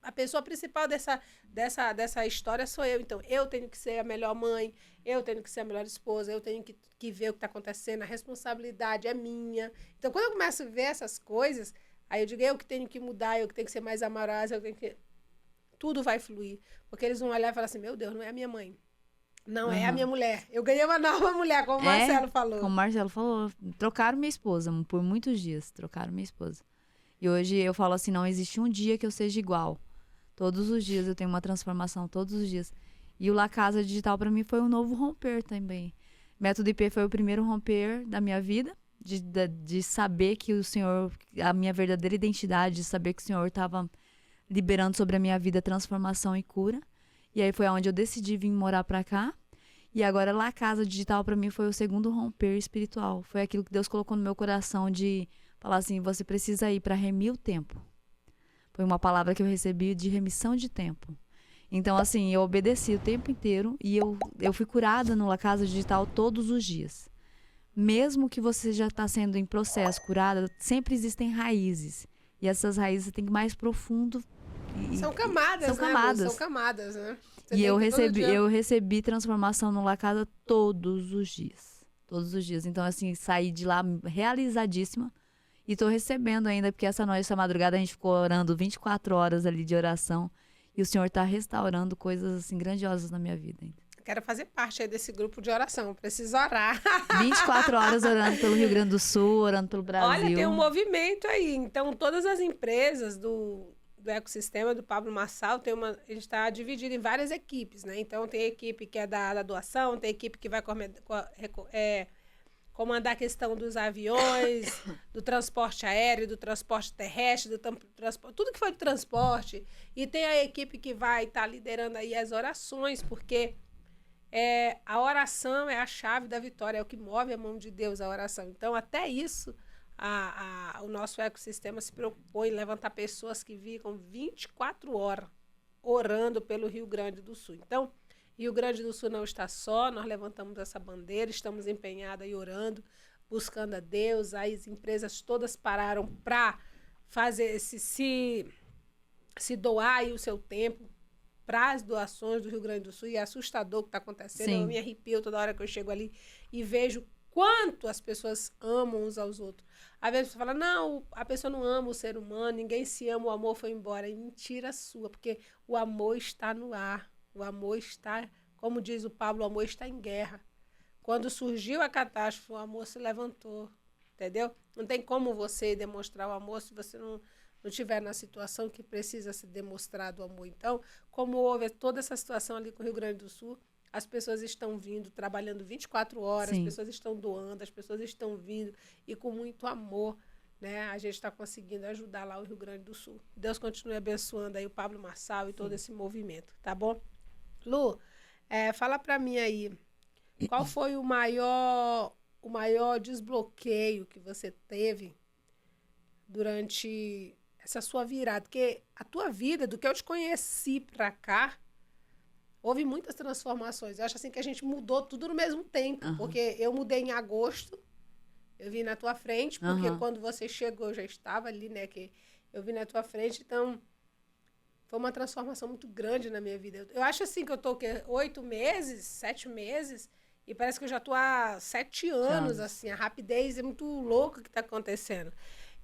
A pessoa principal dessa história sou eu. Então, eu tenho que ser a melhor mãe, eu tenho que ser a melhor esposa, eu tenho que ver o que está acontecendo, a responsabilidade é minha. Então, quando eu começo a ver essas coisas, aí eu digo, eu que tenho que mudar, eu que tenho que ser mais amorosa, eu tenho que... Tudo vai fluir. Porque eles vão olhar e falar assim, meu Deus, não é a minha mãe. Não é a minha mulher. Eu ganhei uma nova mulher, como o Marcelo falou. Como o Marcelo falou. Trocaram minha esposa por muitos dias. Trocaram minha esposa. E hoje eu falo assim, não existe um dia que eu seja igual. Todos os dias eu tenho uma transformação, todos os dias. E o La Casa Digital para mim foi um novo romper também. Método IP foi o primeiro romper da minha vida. de saber que o Senhor, a minha verdadeira identidade, de saber que o Senhor estava liberando sobre a minha vida transformação e cura. E aí foi onde eu decidi vir morar pra cá. E agora lá, a Casa Digital pra mim foi o segundo romper espiritual. Foi aquilo que Deus colocou no meu coração de falar assim, você precisa ir pra remir o tempo. Foi uma palavra que eu recebi de remissão de tempo. Então, assim, eu obedeci o tempo inteiro e eu fui curada no La Casa Digital todos os dias. Mesmo que você já está sendo em processo curada, sempre existem raízes. E essas raízes tem que ir mais profundo. São camadas, são camadas. São camadas, né? E eu recebi transformação no La Casa todos os dias. Todos os dias. Então, assim, saí de lá realizadíssima. E tô recebendo ainda, porque essa noite, essa madrugada, a gente ficou orando 24 horas ali de oração. E o Senhor tá restaurando coisas, assim, grandiosas na minha vida ainda. Quero fazer parte aí desse grupo de oração. Preciso orar. 24 horas orando pelo Rio Grande do Sul, orando pelo Brasil. Olha, tem um movimento aí. Então, todas as empresas do ecossistema do Pablo Marçal, a gente está dividido em várias equipes, né? Então, tem a equipe que é da doação, tem a equipe que vai comandar a questão dos aviões, do transporte aéreo, do transporte terrestre, tudo que foi de transporte. E tem a equipe que vai estar liderando aí as orações, porque a oração é a chave da vitória, é o que move a mão de Deus, a oração. Então, até isso, o nosso ecossistema se preocupou em levantar pessoas que ficam 24 horas orando pelo Rio Grande do Sul. Então, Rio Grande do Sul não está só, nós levantamos essa bandeira, estamos empenhadas e orando, buscando a Deus. As empresas todas pararam para fazer se doar aí o seu tempo para as doações do Rio Grande do Sul. E é assustador o que está acontecendo. Sim. Eu me arrepio toda hora que eu chego ali e vejo quanto as pessoas amam uns aos outros. Às vezes você fala, não, a pessoa não ama o ser humano, ninguém se ama, o amor foi embora. É mentira sua, porque o amor está no ar. O amor está, como diz o Pablo, o amor está em guerra. Quando surgiu a catástrofe, o amor se levantou, entendeu? Não tem como você demonstrar o amor se você não estiver na situação que precisa ser demonstrado o amor. Então, como houve toda essa situação ali com o Rio Grande do Sul, as pessoas estão vindo, trabalhando 24 horas, Sim. As pessoas estão doando, as pessoas estão vindo, e com muito amor, né, a gente está conseguindo ajudar lá o Rio Grande do Sul. Deus continue abençoando aí o Pablo Marçal e todo esse movimento, tá bom? Lu, fala para mim aí, qual foi o maior desbloqueio que você teve durante essa sua virada? Porque a tua vida, do que eu te conheci para cá, houve muitas transformações. Eu acho assim que a gente mudou tudo no mesmo tempo, porque eu mudei em agosto, eu vim na tua frente, porque quando você chegou eu já estava ali, né, que eu vim na tua frente, então foi uma transformação muito grande na minha vida. Eu acho assim que eu tô 8 meses, 7 meses, e parece que eu já tô há 7 anos, assim. A rapidez é muito louca que tá acontecendo.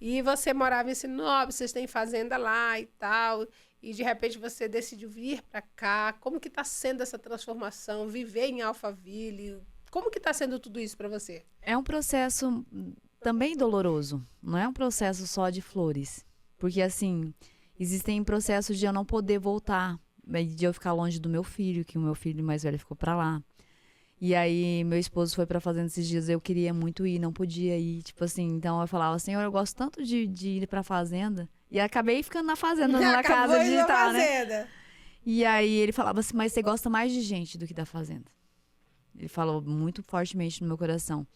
E você morava em Sinop, vocês têm fazenda lá e tal, e de repente você decidiu vir para cá. Como que tá sendo essa transformação? Viver em Alphaville? Como que tá sendo tudo isso para você? É um processo também doloroso. Não é um processo só de flores. Porque, assim, existem processos de eu não poder voltar, de eu ficar longe do meu filho, que o meu filho mais velho ficou pra lá. E aí, meu esposo foi pra fazenda esses dias, eu queria muito ir, não podia ir. Tipo assim, então eu falava, Senhor, eu gosto tanto de ir pra fazenda. E acabei ficando na fazenda, na Casa Digital, né? E aí ele falava assim, mas você gosta mais de gente do que da fazenda. Ele falou muito fortemente no meu coração.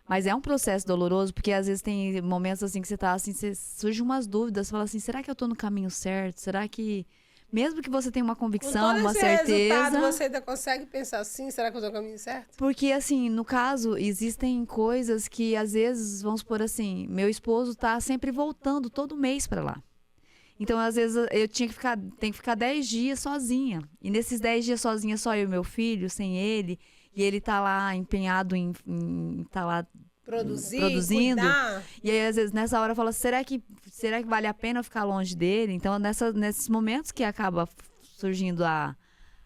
Mas é um processo doloroso, porque às vezes tem momentos assim que você tá assim, surgem umas dúvidas, você fala assim, será que eu tô no caminho certo? Será que, mesmo que você tenha uma convicção, uma certeza... você ainda consegue pensar assim, será que eu tô no caminho certo? Porque assim, no caso, existem coisas que às vezes, vamos supor assim, meu esposo tá sempre voltando todo mês pra lá. Então, às vezes, eu tenho que ficar 10 dias sozinha. E nesses 10 dias sozinha, só eu e meu filho, sem ele... E ele tá lá empenhado em tá lá produzindo. Cuidar. E aí, às vezes, nessa hora eu falo, será que vale a pena eu ficar longe dele? Então, nesses momentos que acaba surgindo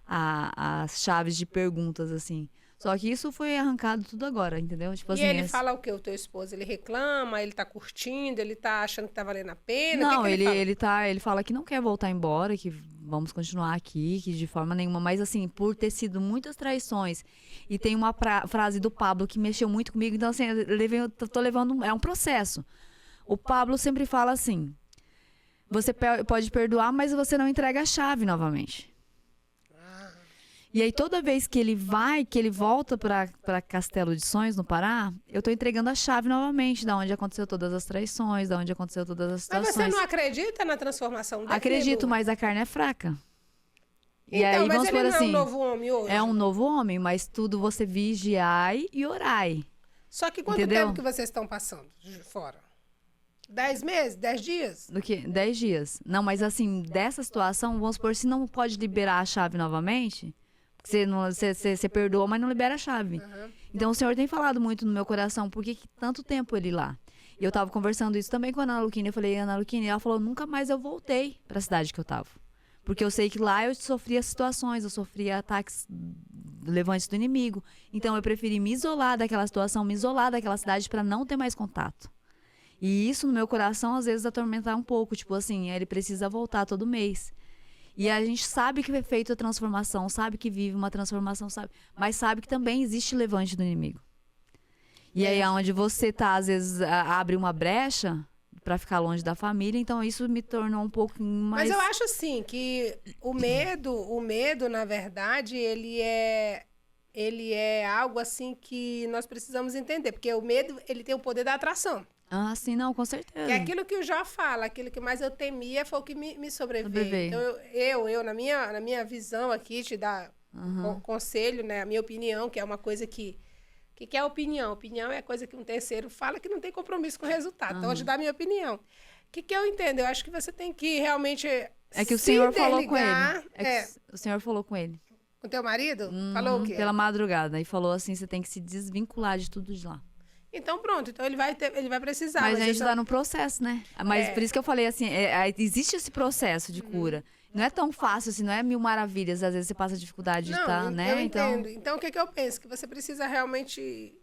as chaves de perguntas, assim. Só que isso foi arrancado tudo agora, entendeu? Tipo, e assim, ele fala o quê? O teu esposo? Ele reclama? Ele tá curtindo? Ele tá achando que tá valendo a pena? Não, o que ele fala? ele fala que não quer voltar embora, que vamos continuar aqui, que de forma nenhuma, mas assim, por ter sido muitas traições, e tem uma frase do Pablo que mexeu muito comigo, então assim, tô levando, é um processo. O Pablo sempre fala assim, você pode perdoar, mas você não entrega a chave novamente. E aí, toda vez que ele volta para Castelo de Sonhos, no Pará, eu tô entregando a chave novamente, da onde aconteceu todas as traições, da onde aconteceu todas as situações. Mas você não acredita na transformação dele? Acredito, mas a carne é fraca. E então, aí, mas vamos ele por não assim, é um novo homem hoje? é um novo homem, mas tudo você vigiai e orai. Só que quanto Entendeu? tempo que vocês estão passando de fora? 10 meses? 10 dias? Do que? 10 dias. Não, mas assim, dessa situação, vamos supor, se não pode liberar a chave novamente... Você perdoa, mas não libera a chave. Uhum. Então, o Senhor tem falado muito no meu coração, por que tanto tempo ele lá? E eu tava conversando isso também com a Ana Luquini. Eu falei, Ana Luquini, ela falou, nunca mais eu voltei para a cidade que eu tava. Porque eu sei que lá eu sofria situações, eu sofria ataques levantes do inimigo. Então, eu preferi me isolar daquela situação, me isolar daquela cidade para não ter mais contato. E isso no meu coração, às vezes, atormentar um pouco. Tipo assim, ele precisa voltar todo mês. E a gente sabe que foi feita a transformação, sabe que vive uma transformação, sabe? Mas sabe que também existe levante do inimigo. E aí, onde você tá, às vezes, abre uma brecha para ficar longe da família, então isso me tornou um pouco mais... Mas eu acho, assim, que o medo, na verdade, ele é algo, assim, que nós precisamos entender. Porque o medo, ele tem o poder da atração. Ah, sim, não, com certeza. E aquilo que o Jó fala, aquilo que mais eu temia foi o que me sobreveio. Então, eu na minha visão aqui, te dar conselho, né, a minha opinião, que é uma coisa que é opinião? Opinião é coisa que um terceiro fala que não tem compromisso com o resultado. Então, eu vou te dar a minha opinião. O que eu entendo? Eu acho que você tem que realmente que o Senhor falou com ele. O Senhor falou com ele. Com teu marido? Falou o quê? Pela madrugada. E falou assim, você tem que se desvincular de tudo de lá. Então, pronto. Então, ele vai precisar. Mas a gente tá no processo, né? Mas por isso que eu falei assim, existe esse processo de cura. Não é tão fácil, assim, não é mil maravilhas. Às vezes você passa dificuldade de estar, né? Eu entendo. Então, o que eu penso? Que você precisa realmente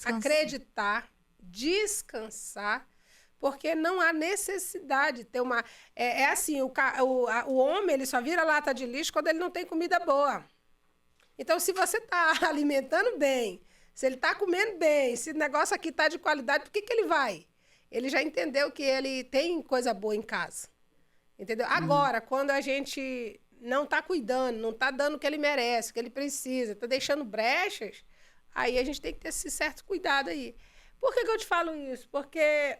acreditar, descansar, porque não há necessidade de ter uma... assim, o homem, ele só vira lata de lixo quando ele não tem comida boa. Então, se você está alimentando bem, se ele está comendo bem, se o negócio aqui está de qualidade, por que ele vai? Ele já entendeu que ele tem coisa boa em casa. Entendeu? Agora, quando a gente não está cuidando, não está dando o que ele merece, o que ele precisa, está deixando brechas, aí a gente tem que ter esse certo cuidado aí. Por que eu te falo isso? Porque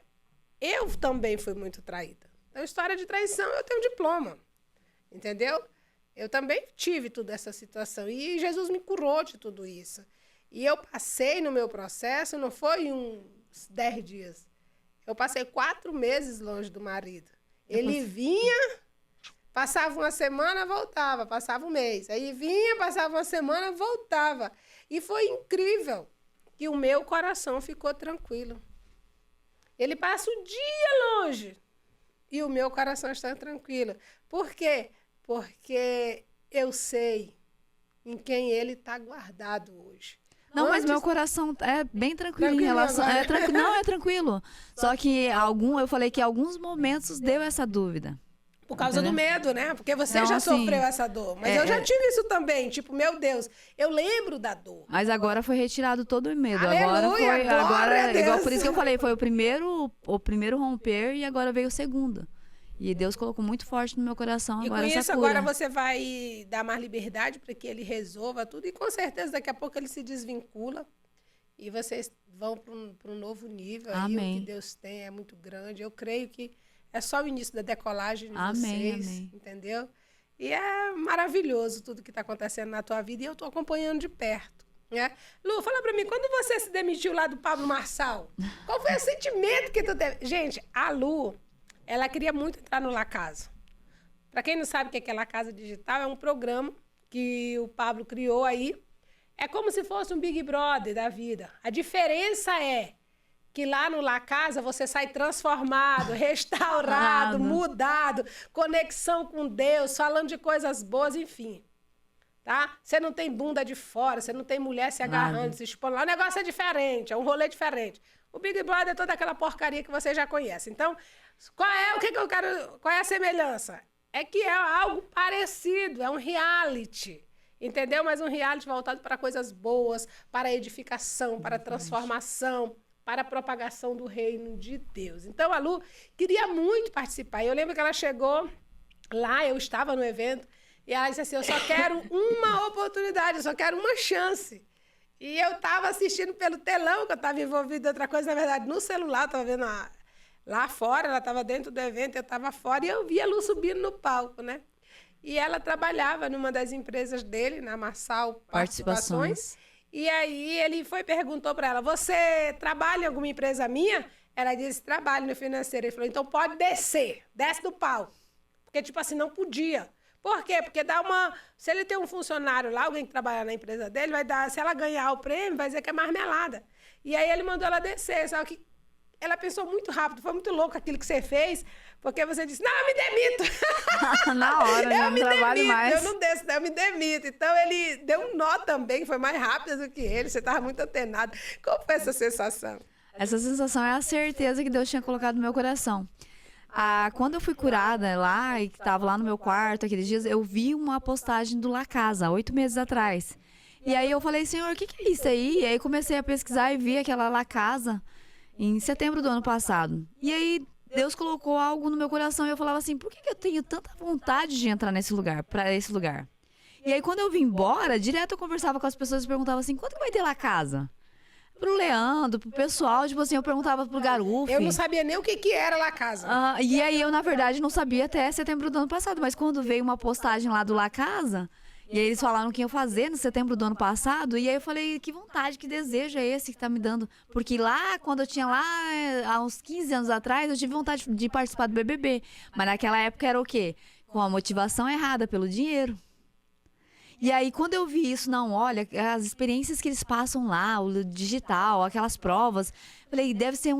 eu também fui muito traída. Então, história de traição, eu tenho diploma. Entendeu? Eu também tive toda essa situação. E Jesus me curou de tudo isso. E eu passei no meu processo, não foi uns 10 dias. Eu passei 4 meses longe do marido. Ele vinha, passava uma semana, voltava, passava um mês. Aí vinha, passava uma semana, voltava. E foi incrível que o meu coração ficou tranquilo. Ele passa o dia longe e o meu coração está tranquilo. Por quê? Porque eu sei em quem ele está guardado hoje. Não, mas meu coração é bem tranquilo em relação... Não, é tranquilo. Só que eu falei que em alguns momentos deu essa dúvida. Por causa do medo, né? Porque você já sofreu essa dor. Mas eu já tive isso também. Tipo, meu Deus, eu lembro da dor. Mas agora foi retirado todo o medo. Aleluia, agora igual por isso que eu falei, foi o primeiro romper e agora veio o segundo. E Deus colocou muito forte no meu coração agora essa cura. E com isso agora você vai dar mais liberdade para que ele resolva tudo. E com certeza daqui a pouco ele se desvincula. E vocês vão para um novo nível. Amém. Aí o que Deus tem é muito grande. Eu creio que é só o início da decolagem de amém, vocês. Amém. Entendeu? E é maravilhoso tudo que está acontecendo na tua vida. E eu estou acompanhando de perto. Né? Lu, fala para mim, quando você se demitiu lá do Pablo Marçal, qual foi o sentimento que tu teve? Gente, a Lu... ela queria muito entrar no La Casa. Para quem não sabe o que é La Casa Digital, é um programa que o Pablo criou aí. É como se fosse um Big Brother da vida. A diferença é que lá no La Casa você sai transformado, restaurado, mudado, conexão com Deus, falando de coisas boas, enfim. Tá? Você não tem bunda de fora, você não tem mulher se agarrando, se expondo. Lá o negócio é diferente, é um rolê diferente. O Big Brother é toda aquela porcaria que você já conhece. Então... qual é a semelhança? é que é algo parecido, é um reality. Entendeu? Mas um reality voltado para coisas boas, para edificação, para transformação, para a propagação do reino de Deus. Então, a Lu queria muito participar. Eu lembro que ela chegou lá, eu estava no evento, e ela disse assim, eu só quero uma oportunidade, eu só quero uma chance. E eu estava assistindo pelo telão, que eu estava envolvida em outra coisa, na verdade, no celular, estava vendo lá fora, ela estava dentro do evento, eu estava fora, e eu vi a Lu subindo no palco, né? E ela trabalhava numa das empresas dele, na Marçal Participações. E aí ele perguntou para ela, você trabalha em alguma empresa minha? Ela disse, trabalho no financeiro. Ele falou, então pode descer, desce do palco. Porque, tipo assim, não podia. Por quê? Porque se ele tem um funcionário lá, alguém que trabalha na empresa dele, vai dar, se ela ganhar o prêmio, vai dizer que é marmelada. E aí ele mandou ela descer, só que ela pensou muito rápido, foi muito louco aquilo que você fez, porque você disse, não, eu me demito. Na hora, né? Eu me demito, eu não desço, eu me demito. Então, ele deu um nó também, foi mais rápido do que ele, você estava muito antenado. Qual foi essa sensação? Essa sensação é a certeza que Deus tinha colocado no meu coração. Quando eu fui curada lá, e estava lá no meu quarto, aqueles dias, eu vi uma postagem do La Casa, 8 meses atrás. E aí eu falei, Senhor, o que é isso aí? E aí comecei a pesquisar e vi aquela La Casa em setembro do ano passado. E aí Deus colocou algo no meu coração e eu falava assim, por que eu tenho tanta vontade de entrar nesse lugar, para esse lugar? E aí quando eu vim embora, direto eu conversava com as pessoas e perguntava assim, quando que vai ter La Casa? Pro Leandro, pro pessoal, tipo assim, eu perguntava pro Garufi. Eu não sabia nem o que era La Casa. E aí eu, na verdade, não sabia até setembro do ano passado, mas quando veio uma postagem lá do La Casa, e aí eles falaram o que iam fazer no setembro do ano passado, e aí eu falei, que vontade, que desejo é esse que tá me dando? Porque lá, quando eu tinha lá, há uns 15 anos atrás, eu tive vontade de participar do BBB. Mas naquela época era o quê? Com a motivação errada, pelo dinheiro. E aí, quando eu vi isso, não, olha, as experiências que eles passam lá, o digital, aquelas provas, falei, deve ser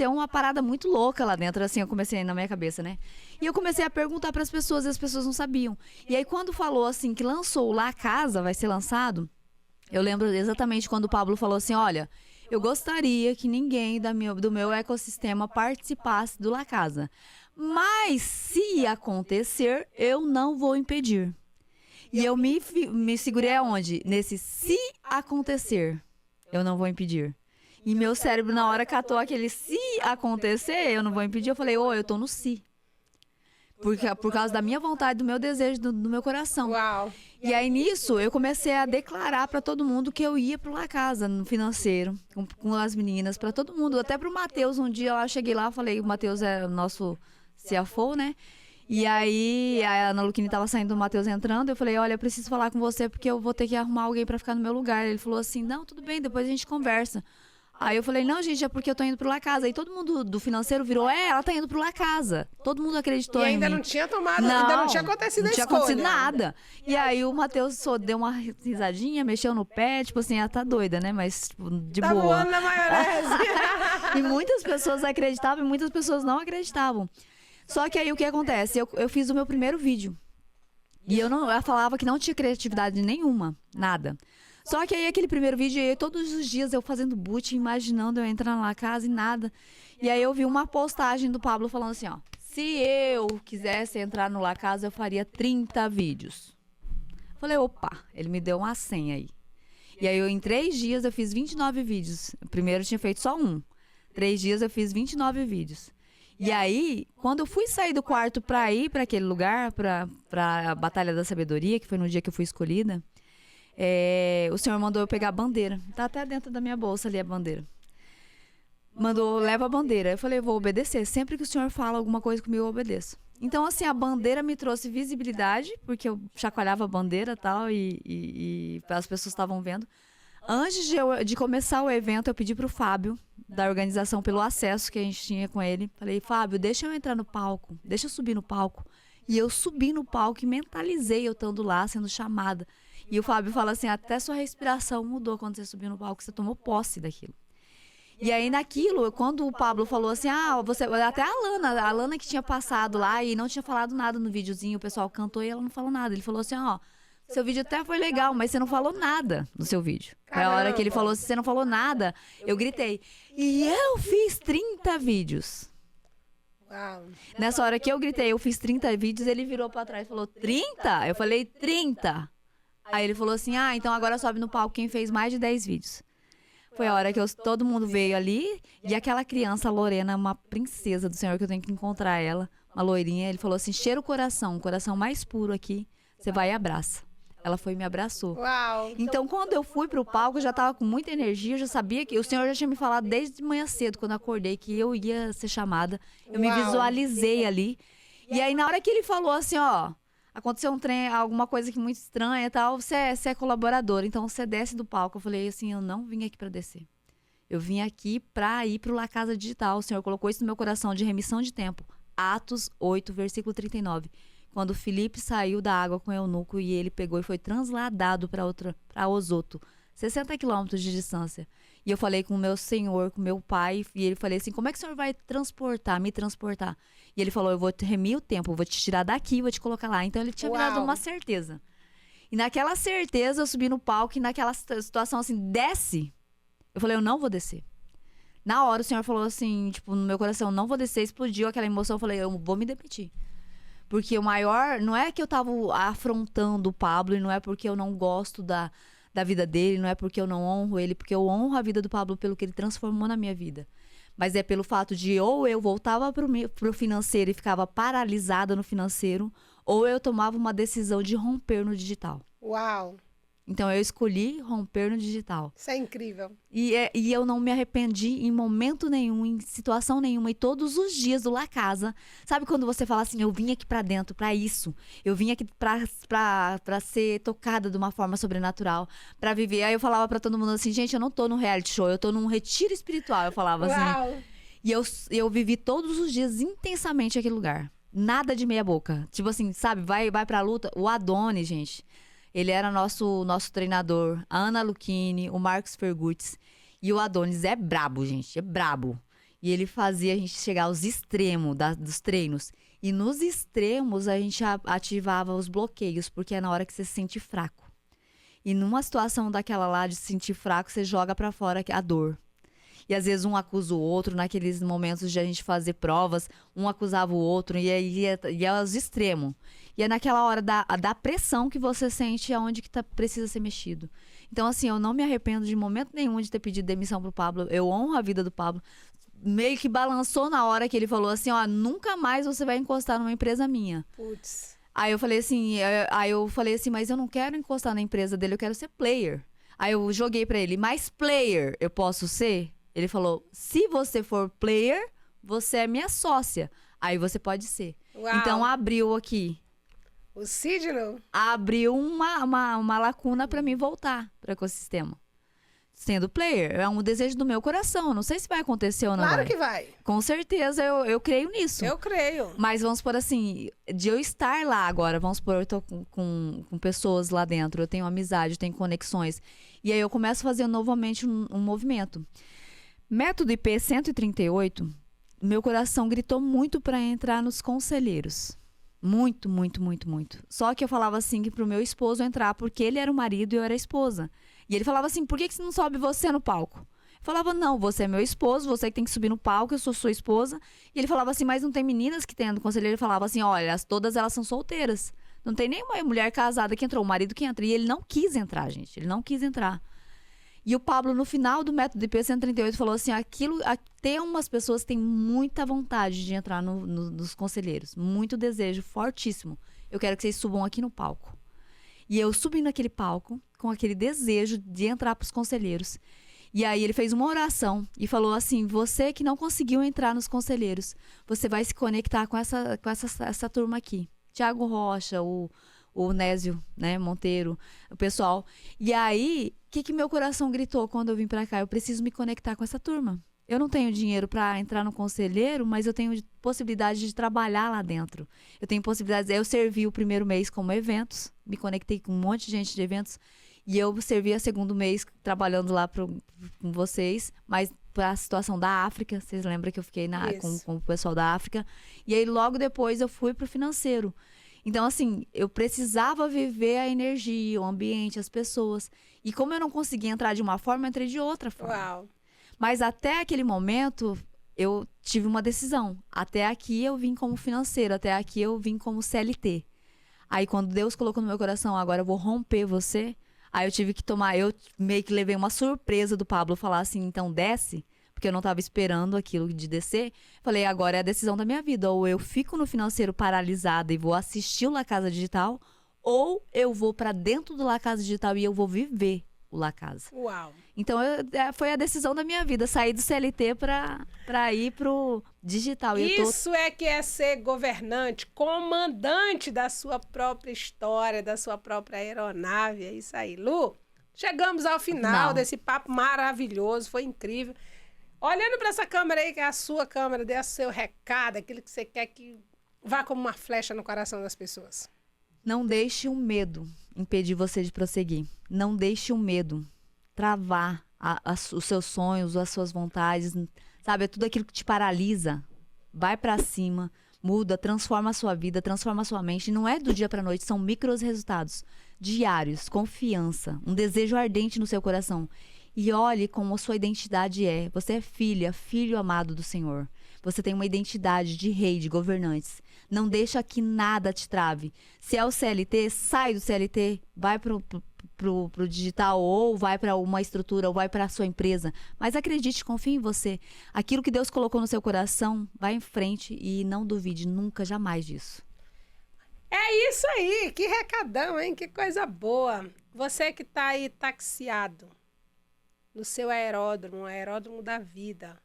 uma parada muito louca lá dentro, assim, eu comecei na minha cabeça, né? E eu comecei a perguntar para as pessoas e as pessoas não sabiam. E aí, quando falou, assim, que lançou lá a casa, vai ser lançado, eu lembro exatamente quando o Pablo falou assim, olha, eu gostaria que ninguém do meu ecossistema participasse do La Casa. Mas, se acontecer, eu não vou impedir. E eu me segurei aonde? Nesse se acontecer, eu não vou impedir. E meu cérebro na hora catou aquele se acontecer, eu não vou impedir. Eu falei, eu tô no si. Por causa da minha vontade, do meu desejo, do meu coração. Uau. E aí nisso, eu comecei a declarar para todo mundo que eu ia pro La Casa, no financeiro, com as meninas, para todo mundo. Até pro Matheus, um dia eu cheguei lá, falei, o Matheus é o nosso CFO, né? E aí, a Ana Luquini tava saindo, o Matheus entrando, eu falei, olha, eu preciso falar com você porque eu vou ter que arrumar alguém pra ficar no meu lugar. Ele falou assim, não, tudo bem, depois a gente conversa. Aí eu falei, não, gente, é porque eu tô indo pro La Casa. Aí todo mundo do financeiro virou, ela tá indo pro La Casa. Todo mundo acreditou em mim. E ainda não tinha tomado, ainda não tinha acontecido a escolha. Não tinha acontecido nada. E aí o Matheus só deu uma risadinha, mexeu no pé, tipo assim, ela tá doida, né? Mas, tipo, de boa. Tá voando na maionese. E muitas pessoas acreditavam e muitas pessoas não acreditavam. Só que aí o que acontece? Eu fiz o meu primeiro vídeo. E eu falava que não tinha criatividade nenhuma, nada. Só que aí aquele primeiro vídeo, todos os dias eu fazendo boot, imaginando eu entrando na casa e nada. E aí eu vi uma postagem do Pablo falando assim, ó. Se eu quisesse entrar no La Casa, eu faria 30 vídeos. Falei, opa, ele me deu uma senha aí. E aí em 3 dias eu fiz 29 vídeos. Primeiro eu tinha feito só 1. 3 dias eu fiz 29 vídeos. E aí, quando eu fui sair do quarto pra ir pra aquele lugar, pra a Batalha da Sabedoria, que foi no dia que eu fui escolhida, o Senhor mandou eu pegar a bandeira. Tá até dentro da minha bolsa ali a bandeira. Mandou, leva a bandeira. Eu falei, vou obedecer. Sempre que o Senhor fala alguma coisa comigo, eu obedeço. Então, assim, a bandeira me trouxe visibilidade, porque eu chacoalhava a bandeira tal, e as pessoas estavam vendo. Antes de começar o evento, eu pedi pro Fábio, da organização, pelo acesso que a gente tinha com ele. Falei, Fábio, deixa eu entrar no palco, deixa eu subir no palco. E eu subi no palco e mentalizei eu estando lá, sendo chamada. E o Fábio fala assim, até sua respiração mudou quando você subiu no palco, você tomou posse daquilo. E aí naquilo, quando o Pablo falou assim, até a Lana que tinha passado lá e não tinha falado nada no videozinho, o pessoal cantou e ela não falou nada. Ele falou assim, seu vídeo até foi legal, mas você não falou nada no seu vídeo. Foi a hora que ele falou, se você não falou nada, eu gritei. E eu fiz 30 vídeos. Uau. Nessa hora que eu gritei, eu fiz 30 vídeos, ele virou pra trás e falou, 30? Eu falei, 30. Aí ele falou assim, então agora sobe no palco quem fez mais de 10 vídeos. Foi a hora que todo mundo veio ali, e aquela criança, a Lorena, uma princesa do Senhor, que eu tenho que encontrar ela, uma loirinha, ele falou assim, cheira o coração mais puro aqui, você vai e abraça. Ela foi e me abraçou. Uau. Então, quando eu fui pro palco, eu já tava com muita energia, eu já sabia que o Senhor já tinha me falado desde de manhã cedo, quando eu acordei, que eu ia ser chamada. Eu me visualizei ali. E aí, na hora que ele falou assim, ó, aconteceu um trem, alguma coisa que muito estranha e tal, você é colaboradora, então você desce do palco. Eu falei assim, eu não vim aqui pra descer. Eu vim aqui pra ir pro La Casa Digital. O Senhor colocou isso no meu coração, de remissão de tempo. Atos 8, versículo 39. Quando Filipe saiu da água com o eunuco e ele pegou e foi transladado para Osoto, 60 quilômetros de distância. E eu falei com o meu senhor, com o meu pai, e ele falei assim, como é que o senhor vai me transportar? E ele falou, eu vou te remir o tempo, eu vou te tirar daqui e vou te colocar lá. Então ele tinha me dado uma certeza. E naquela certeza eu subi no palco e naquela situação assim, desce. Eu falei, eu não vou descer. Na hora o senhor falou assim, tipo, no meu coração, não vou descer, explodiu aquela emoção, eu falei, eu vou me demitir. Porque o maior, não é que eu tava afrontando o Pablo, e não é porque eu não gosto da vida dele, não é porque eu não honro ele, porque eu honro a vida do Pablo pelo que ele transformou na minha vida. Mas é pelo fato de ou eu voltava pro financeiro e ficava paralisada no financeiro, ou eu tomava uma decisão de romper no digital. Uau. Então eu escolhi romper no digital. Isso é incrível. E eu não me arrependi em momento nenhum, em situação nenhuma. E todos os dias do La Casa, sabe quando você fala assim, eu vim aqui pra dentro, pra isso. Eu vim aqui pra ser tocada de uma forma sobrenatural, pra viver. Aí eu falava pra todo mundo assim, gente, eu não tô num reality show, eu tô num retiro espiritual. Eu falava assim. E eu vivi todos os dias intensamente aquele lugar. Nada de meia boca. Tipo assim, sabe, vai pra luta. O Adonis, gente. Ele era nosso treinador, a Ana Lucchini, o Marcos Fergutz. E o Adonis é brabo, gente, é brabo. E ele fazia a gente chegar aos extremos dos treinos. E nos extremos a gente ativava os bloqueios, porque é na hora que você se sente fraco. E numa situação daquela lá de se sentir fraco, você joga pra fora a dor. E às vezes um acusa o outro, naqueles momentos de a gente fazer provas, um acusava o outro, e aí ia aos extremos. E é naquela hora da pressão que você sente aonde que precisa ser mexido. Então, assim, eu não me arrependo de momento nenhum de ter pedido demissão pro Pablo. Eu honro a vida do Pablo. Meio que balançou na hora que ele falou assim, ó, nunca mais você vai encostar numa empresa minha. Putz. Aí eu falei assim, mas eu não quero encostar na empresa dele, eu quero ser player. Aí eu joguei pra ele, mas player eu posso ser? Ele falou, se você for player, você é minha sócia. Aí você pode ser. Uau. Então abriu aqui. O Sidney? Abriu uma lacuna pra mim voltar pro ecossistema. Sendo player, é um desejo do meu coração. Não sei se vai acontecer ou não. Claro que vai. Com certeza, eu creio nisso. Eu creio. Mas vamos por assim, de eu estar lá agora, vamos por eu tô com pessoas lá dentro, eu tenho amizade, eu tenho conexões. E aí eu começo a fazer novamente um movimento. Método IP 138, meu coração gritou muito para entrar nos conselheiros. Muito, muito, muito, muito. Só que eu falava assim que pro meu esposo entrar, porque ele era o marido e eu era a esposa. E ele falava assim, por que você não sobe você no palco? Eu falava, não, você é meu esposo, você que tem que subir no palco, eu sou sua esposa. E ele falava assim, mas não tem meninas que tem no conselheiro? Ele falava assim, olha, todas elas são solteiras. Não tem nenhuma mulher casada que entrou, o marido que entra. E ele não quis entrar, gente, ele não quis entrar. E o Pablo, no final do método IP 138, falou assim, tem umas pessoas que têm muita vontade de entrar nos conselheiros, muito desejo, fortíssimo. Eu quero que vocês subam aqui no palco. E eu subi naquele palco, com aquele desejo de entrar para os conselheiros. E aí ele fez uma oração e falou assim, você que não conseguiu entrar nos conselheiros, você vai se conectar com essa turma aqui. Tiago Rocha, o Nésio, né, Monteiro, o pessoal. E aí, o que meu coração gritou quando eu vim pra cá? Eu preciso me conectar com essa turma. Eu não tenho dinheiro para entrar no conselheiro, mas eu tenho possibilidade de trabalhar lá dentro. Eu tenho possibilidades. Eu servi o primeiro mês como eventos, me conectei com um monte de gente de eventos, e eu servi o segundo mês trabalhando lá com vocês, mas para a situação da África, vocês lembram que eu fiquei com o pessoal da África, e aí logo depois eu fui pro financeiro. Então, assim, eu precisava viver a energia, o ambiente, as pessoas. E como eu não conseguia entrar de uma forma, eu entrei de outra forma. Uau. Mas até aquele momento, eu tive uma decisão. Até aqui eu vim como financeiro, até aqui eu vim como CLT. Aí quando Deus colocou no meu coração, agora eu vou romper você, aí eu tive que tomar, eu meio que levei uma surpresa do Pablo falar assim, então desce, porque eu não estava esperando aquilo de descer. Falei, agora é a decisão da minha vida, ou eu fico no financeiro paralisada e vou assistir o La Casa Digital, ou eu vou para dentro do La Casa Digital e eu vou viver o La Casa. Uau! Então, foi a decisão da minha vida, sair do CLT para ir pro digital. Isso é que é ser governante, comandante da sua própria história, da sua própria aeronave. É isso aí. Lu, chegamos ao final desse papo maravilhoso, foi incrível. Olhando para essa câmera aí, que é a sua câmera, dê o seu recado, aquilo que você quer que vá como uma flecha no coração das pessoas. Não deixe o medo impedir você de prosseguir. Não deixe o medo travar os seus sonhos, as suas vontades, sabe? É tudo aquilo que te paralisa. Vai pra cima, muda, transforma a sua vida, transforma a sua mente. Não é do dia pra noite, são micros resultados diários, confiança, um desejo ardente no seu coração. E olhe como a sua identidade é. Você é filha, filho amado do Senhor. Você tem uma identidade de rei, de governantes. Não deixa que nada te trave. Se é o CLT, sai do CLT, vai pro digital, ou vai para uma estrutura, ou vai para a sua empresa. Mas acredite, confie em você. Aquilo que Deus colocou no seu coração, vai em frente e não duvide nunca, jamais disso. É isso aí, que recadão, hein? Que coisa boa. Você que tá aí taxiado no seu aeródromo, o aeródromo da vida,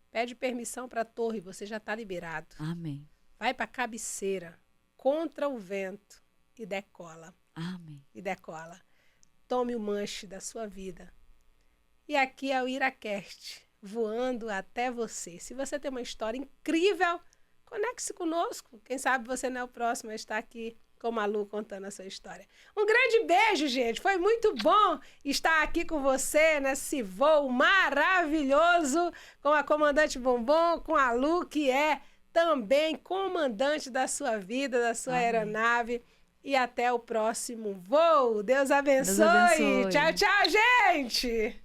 pede permissão para a torre, você já tá liberado. Amém. Vai para a cabeceira, contra o vento e decola. Amém. E decola. Tome o manche da sua vida. E aqui é o IraCast, voando até você. Se você tem uma história incrível, conecte-se conosco. Quem sabe você não é o próximo a estar aqui com a Malu contando a sua história. Um grande beijo, gente. Foi muito bom estar aqui com você nesse voo maravilhoso com a Comandante Bombom, com a Lu, que é também comandante da sua vida, da sua aeronave. E até o próximo voo. Deus abençoe. Deus abençoe. Tchau, tchau, gente!